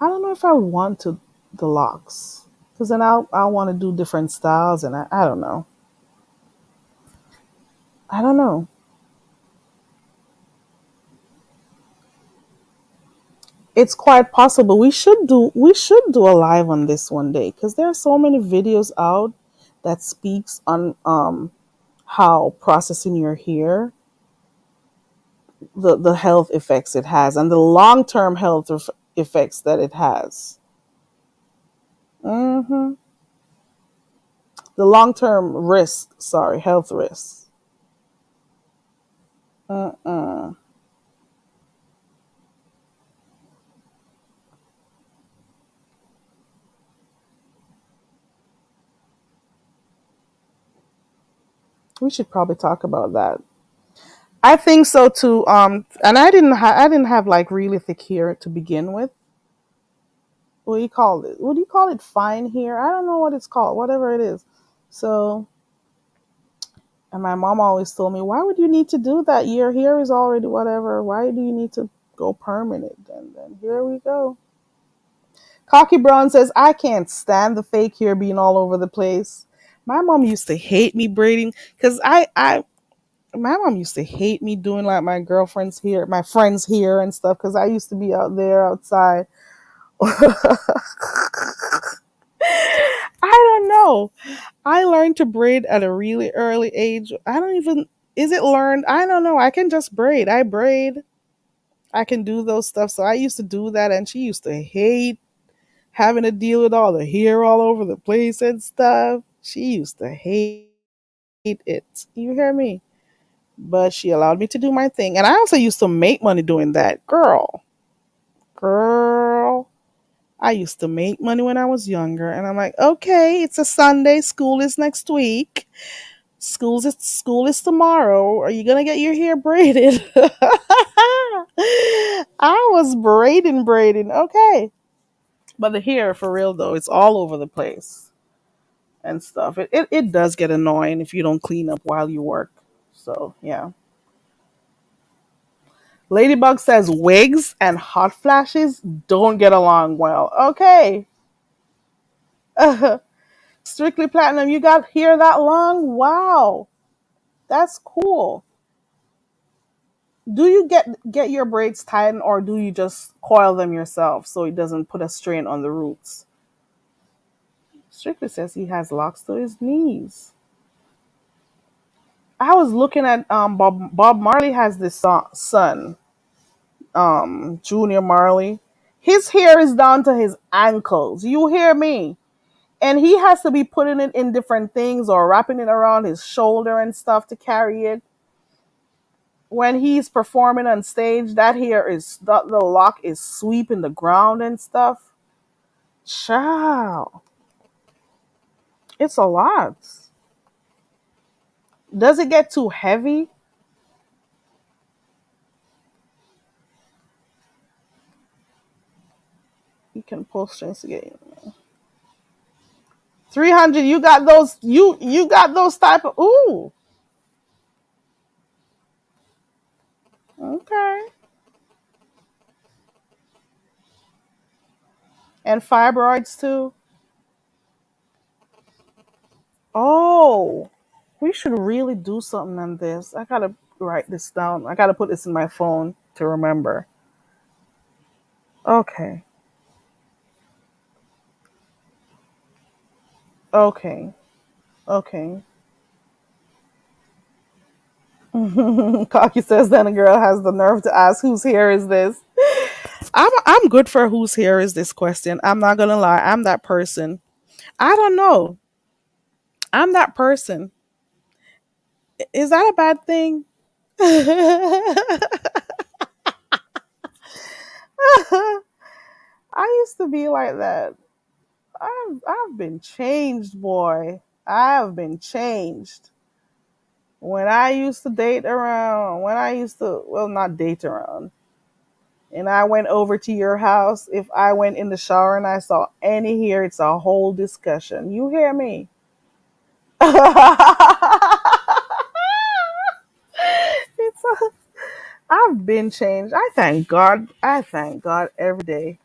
I don't know if I want to the locks, because then I'll want to do different styles, and I don't know. I don't know. It's quite possible we should do a live on this one day, because there are so many videos out that speaks on how processing your hair the health effects it has and the long term health effects that it has. Hmm. The long term risk, sorry, health risks. Mm-mm. We should probably talk about that. I think so too. And I didn't have like really thick hair to begin with. What do you call it? What do you call it? Fine hair? I don't know what it's called. Whatever it is. So, and my mom always told me, "Why would you need to do that? Your hair is already whatever. Why do you need to go permanent?" And then here we go. Cocky Brown says, "I can't stand the fake hair being all over the place." My mom used to hate me braiding because my mom used to hate me doing like my girlfriend's hair, my friend's hair and stuff because I used to be out there outside. I don't know. I learned to braid at a really early age. I don't even, is it learned? I don't know. I can just braid. I braid. I can do those stuff. So I used to do that and she used to hate having to deal with all the hair all over the place and stuff. She used to hate it. You hear me? But she allowed me to do my thing. And I also used to make money doing that. Girl. I used to make money when I was younger. And I'm like, okay, it's a Sunday. School is next week. School is tomorrow. Are you gonna get your hair braided? I was braiding. Okay. But the hair for real though, it's all over the place and stuff. It does get annoying if you don't clean up while you work. So yeah. Ladybug says wigs and hot flashes don't get along well. Okay. Strictly platinum, you got hair that long? Wow. That's cool. Do you get your braids tightened or do you just coil them yourself so it doesn't put a strain on the roots? Strictly says he has locks to his knees. I was looking at Bob Marley has this son, Junior Marley. His hair is down to his ankles. You hear me? And he has to be putting it in different things or wrapping it around his shoulder and stuff to carry it. When he's performing on stage, that hair is the lock is sweeping the ground and stuff. Ciao. It's a lot. Does it get too heavy? You can pull strings to get it. 300, you got those you got those type of ooh. Okay. And fibroids too. Oh, we should really do something on this. I gotta write this down. I gotta put this in my phone to remember. Okay. Okay. Okay. Cocky says then a girl has the nerve to ask whose hair is this. I'm good for whose hair is this question. I'm not gonna lie. I'm that person. I don't know. I'm that person. Is that a bad thing? I used to be like that. I've been changed, boy. I have been changed. When I used to date around, when I used to, well, not date around, and I went over to your house, if I went in the shower and I saw any hair, it's a whole discussion. You hear me? it's a, I've been changed. I thank God. I thank God every day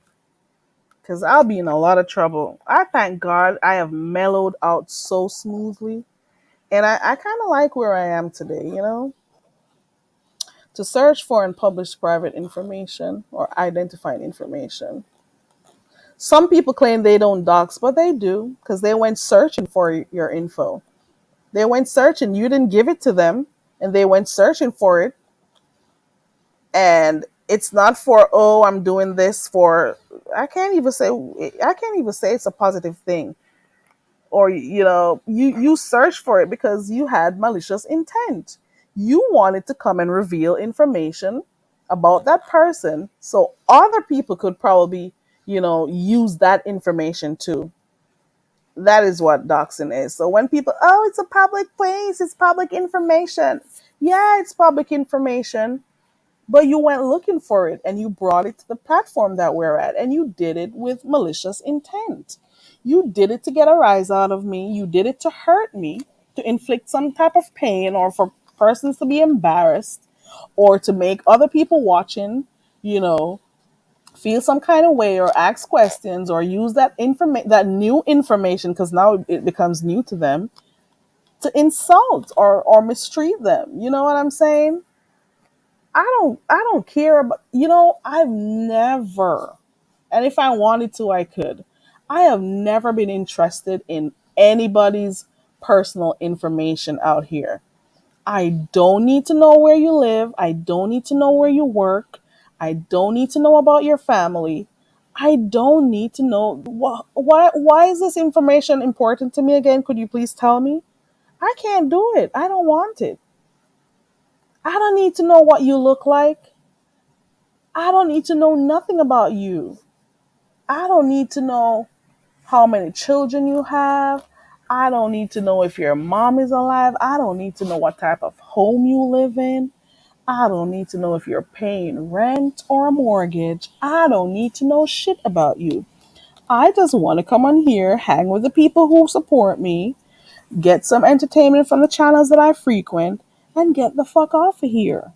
because I'll be in a lot of trouble. I thank God I have mellowed out so smoothly. And I kind of like where I am today, you know? To search for and publish private information or identifying information. Some people claim they don't dox, but they do because they went searching for your info. They went searching. You didn't give it to them, and they went searching for it. And it's not for, oh, I'm doing this for, I can't even say, I can't even say it's a positive thing. Or, you search for it because you had malicious intent. You wanted to come and reveal information about that person so other people could probably, use that information too. That is what doxing is. So when people, oh, it's a public place, it's public information. Yeah, it's public information, but you went looking for it and you brought it to the platform that we're at, and you did it with malicious intent. You did it to get a rise out of me. You did it to hurt me, to inflict some type of pain, or for persons to be embarrassed, or to make other people watching, you know, feel some kind of way, or ask questions, or use that new information, because now it becomes new to them, to insult or mistreat them. You know what I'm saying? I don't care about, I've never, and if I wanted to I could. I have never been interested in anybody's personal information out here. I don't need to know where you live. I don't need to know where you work. I don't need to know about your family. I don't need to know why is this information important to me again? Could you please tell me? I can't do it. I don't want it. I don't need to know what you look like. I don't need to know nothing about you. I don't need to know how many children you have. I don't need to know if your mom is alive. I don't need to know what type of home you live in. I don't need to know if you're paying rent or a mortgage. I don't need to know shit about you. I just want to come on here, hang with the people who support me, get some entertainment from the channels that I frequent, and get the fuck off of here.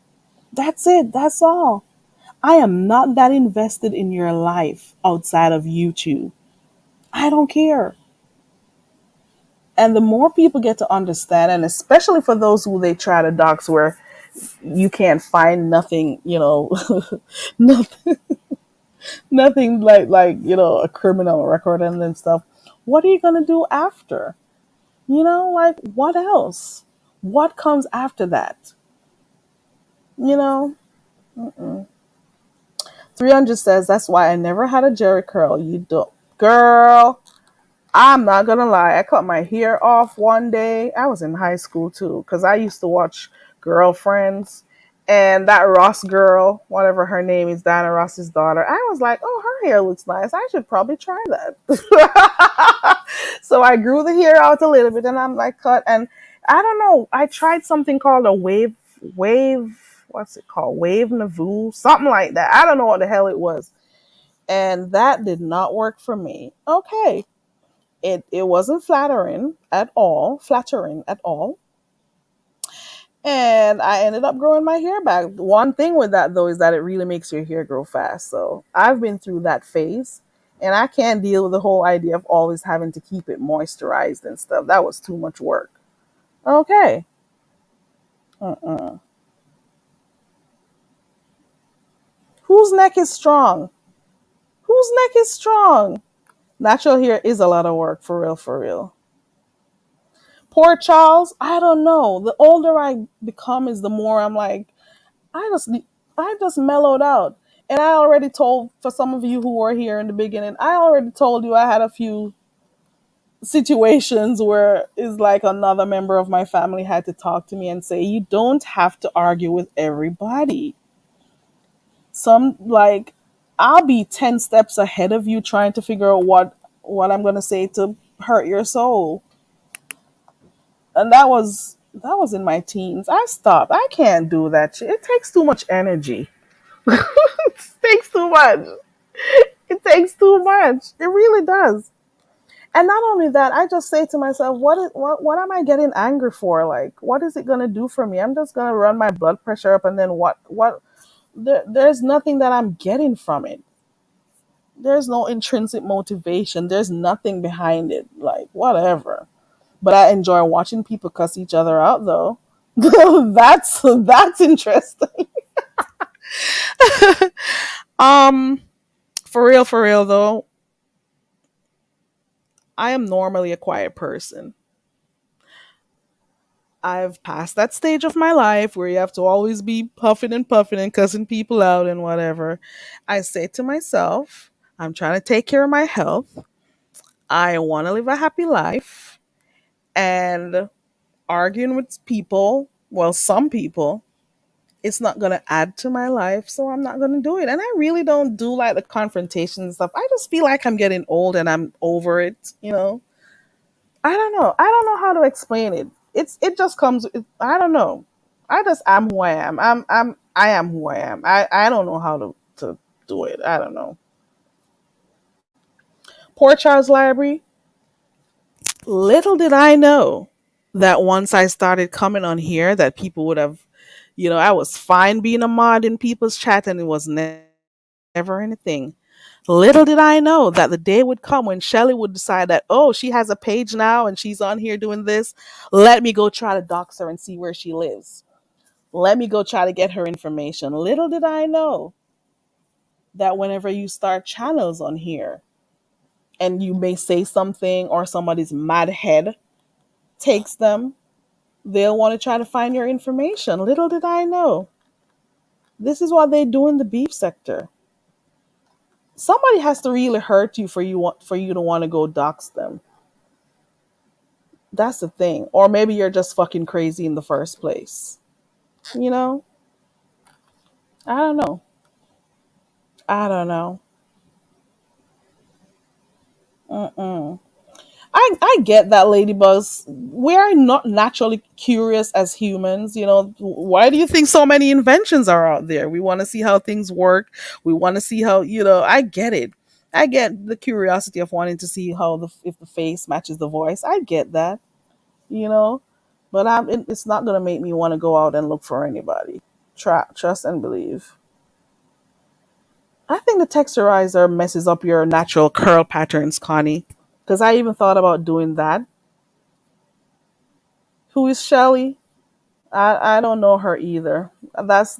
That's it. That's all. I am not that invested in your life outside of YouTube. I don't care. And the more people get to understand, and especially for those who they try to dox, where you can't find nothing, nothing, nothing like a criminal record and then stuff. What are you gonna do after? Like what else? What comes after that? You know. 300 says that's why I never had a Jerry curl. You don't, girl. I'm not gonna lie. I cut my hair off one day. I was in high school too, because I used to watch Girlfriends, and that Ross girl, whatever her name is, Diana Ross's daughter. I was like, oh, her hair looks nice. I should probably try that. So I grew the hair out a little bit, and I'm like cut. And I don't know. I tried something called a wave. What's it called? Wave Navu, something like that. I don't know what the hell it was, and that did not work for me. Okay, it wasn't flattering at all. And I ended up growing my hair back. One thing with that though is that it really makes your hair grow fast. So I've been through that phase, and I can't deal with the whole idea of always having to keep it moisturized and stuff. That was too much work. Okay. Uh-uh. Whose neck is strong? Whose neck is strong? Natural hair is a lot of work, for real, for real. Poor Charles, I don't know. The older I become is the more I'm like, I just I just mellowed out. And I already told, for some of you who were here in the beginning, I already told you I had a few situations where it's like another member of my family had to talk to me and say, you don't have to argue with everybody. Some, like, I'll be 10 steps ahead of you trying to figure out what I'm going to say to hurt your soul. And that was in my teens. I stopped. I can't do that shit. It takes too much energy. It takes too much. It takes too much. It really does. And not only that, I just say to myself, what am I getting angry for? Like, what is it gonna do for me? I'm just gonna run my blood pressure up, and then what there's nothing that I'm getting from it. There's no intrinsic motivation. There's nothing behind it. Like, whatever. But I enjoy watching people cuss each other out though. That's interesting. Um for real though, I am normally a quiet person. I've passed that stage of my life where you have to always be puffing and puffing and cussing people out and whatever. I say to myself, I'm trying to take care of my health. I want to live a happy life. And arguing with people, well, some people, it's not going to add to my life. So I'm not going to do it. And I really don't do like the confrontation and stuff. I just feel like I'm getting old and I'm over it. I don't know. I don't know how to explain it. It just comes. I don't know. I just am who I am. I am who I am. I don't know how to do it. I don't know. Poor Charles Library. Little did I know that once I started coming on here, that people would have, I was fine being a mod in people's chat, and it was never anything. Little did I know that the day would come when Shelly would decide that, oh, she has a page now and she's on here doing this. Let me go try to dox her and see where she lives. Let me go try to get her information. Little did I know that whenever you start channels on here and you may say something or somebody's mad head takes them, they'll want to try to find your information. Little did I know. This is what they do in the beef sector. Somebody has to really hurt you for you to want to go dox them. That's the thing. Or maybe you're just fucking crazy in the first place. You know? I don't know. I don't know. Mm-mm. I get that, ladybugs. We are not naturally curious as humans. Why do you think so many inventions are out there? We want to see how things work. We want to see how. I get it. I get the curiosity of wanting to see how if the face matches the voice. I get that. You know, but it's not gonna make me want to go out and look for anybody. Trust and believe. I think the texturizer messes up your natural curl patterns, Connie. Because I even thought about doing that. Who is Shelly? I don't know her either. That's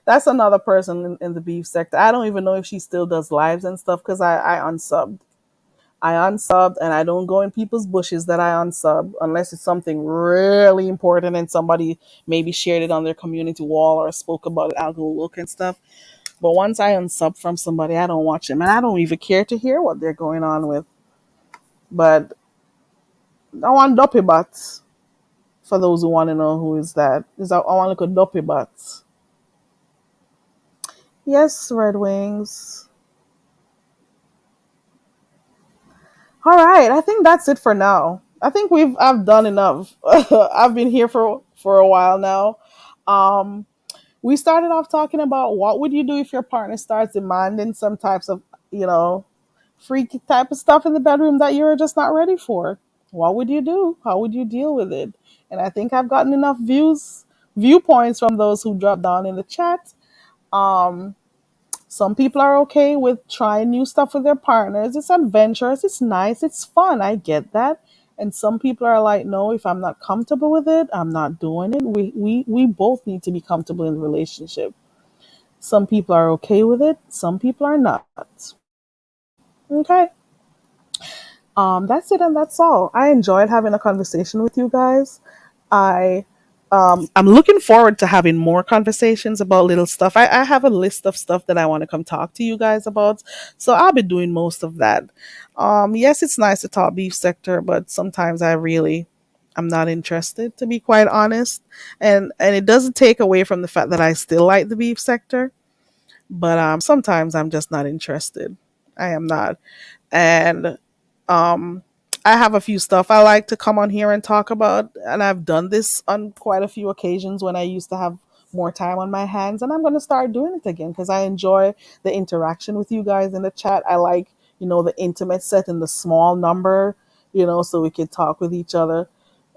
that's another person in the beef sector. I don't even know if she still does lives and stuff because I unsubbed. I unsubbed and I don't go in people's bushes that I unsub unless it's something really important and somebody maybe shared it on their community wall or spoke about it. I'll go look and stuff. But once I unsub from somebody, I don't watch them and I don't even care to hear what they're going on with. But I want Doppy Bats. For those who want to know who is that, I want to look at Doppy Bats. Yes, Red Wings. All right, I think that's it for now. I think I've done enough. I've been here for a while now. Um, we started off talking about what would you do if your partner starts demanding some types of, you know, freaky type of stuff in the bedroom that you're just not ready for. What would you do? How would you deal with it? And I think I've gotten enough viewpoints from those who dropped down in the chat. Um, some people are okay with trying new stuff with their partners. It's adventurous, it's nice, it's fun. I get that. And some people are like, no, if I'm not comfortable with it, I'm not doing it. We both need to be comfortable in the relationship. Some people are okay with it, some people are not. Okay. That's it and that's all. I enjoyed having a conversation with you guys. I I'm looking forward to having more conversations about little stuff. I have a list of stuff that I want to come talk to you guys about. So I'll be doing most of that. Yes, it's nice to talk beef sector, but sometimes I'm not interested, to be quite honest. And it doesn't take away from the fact that I still like the beef sector, but sometimes I'm just not interested. I am not. And um, I have a few stuff I like to come on here and talk about, and I've done this on quite a few occasions when I used to have more time on my hands, and I'm going to start doing it again because I enjoy the interaction with you guys in the chat. I like, the intimate set and the small number, so we could talk with each other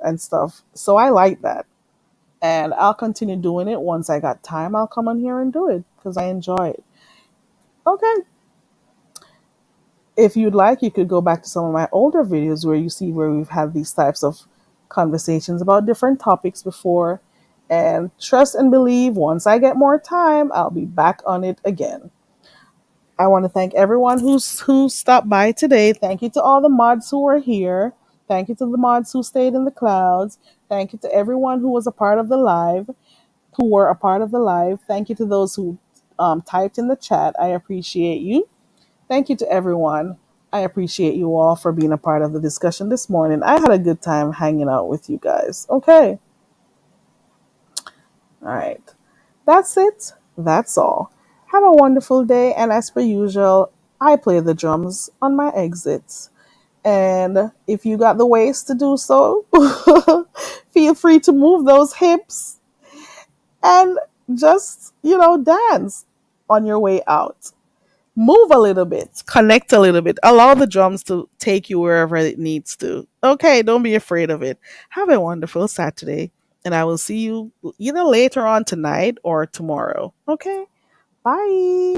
and stuff. So I like that. And I'll continue doing it. Once I got time, I'll come on here and do it because I enjoy it. Okay. If you'd like, you could go back to some of my older videos where you see where we've had these types of conversations about different topics before. And trust and believe, once I get more time, I'll be back on it again. I want to thank everyone who stopped by today. Thank you to all the mods who are here. Thank you to the mods who stayed in the clouds. Thank you to everyone who was a part of the live, who were a part of the live. Thank you to those who typed in the chat. I appreciate you. Thank you to everyone. I appreciate you all for being a part of the discussion this morning. I had a good time hanging out with you guys. Okay. All right. That's it. That's all. Have a wonderful day. And as per usual, I play the drums on my exits. And if you got the waist to do so, feel free to move those hips and just, dance on your way out. Move a little bit, connect a little bit, allow the drums to take you wherever it needs to. Okay, don't be afraid of it. Have a wonderful Saturday, and I will see you either later on tonight or tomorrow. Okay, bye.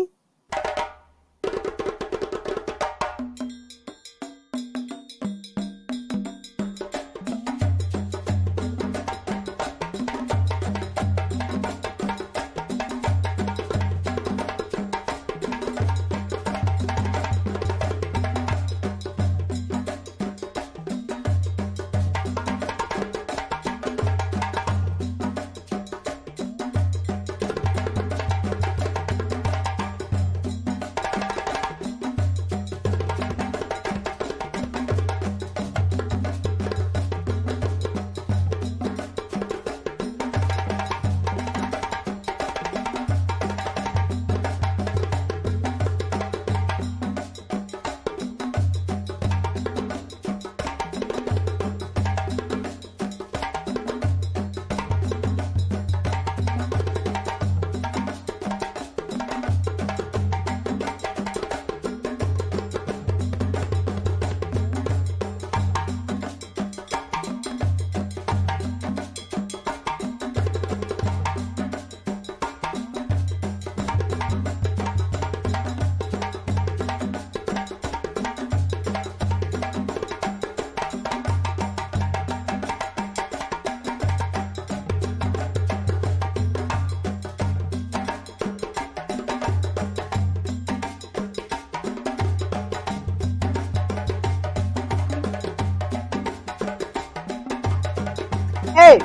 Hey,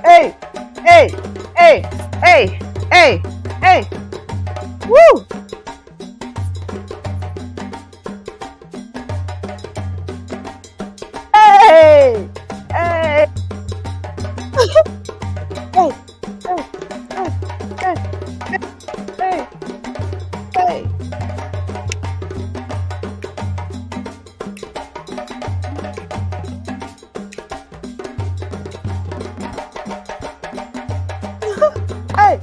hey, hey, hey, hey, hey, hey. Woo! Hey, hey, hey, hey, hey, hey, hey, hey. Hey,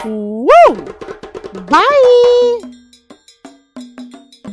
Woo! Bye.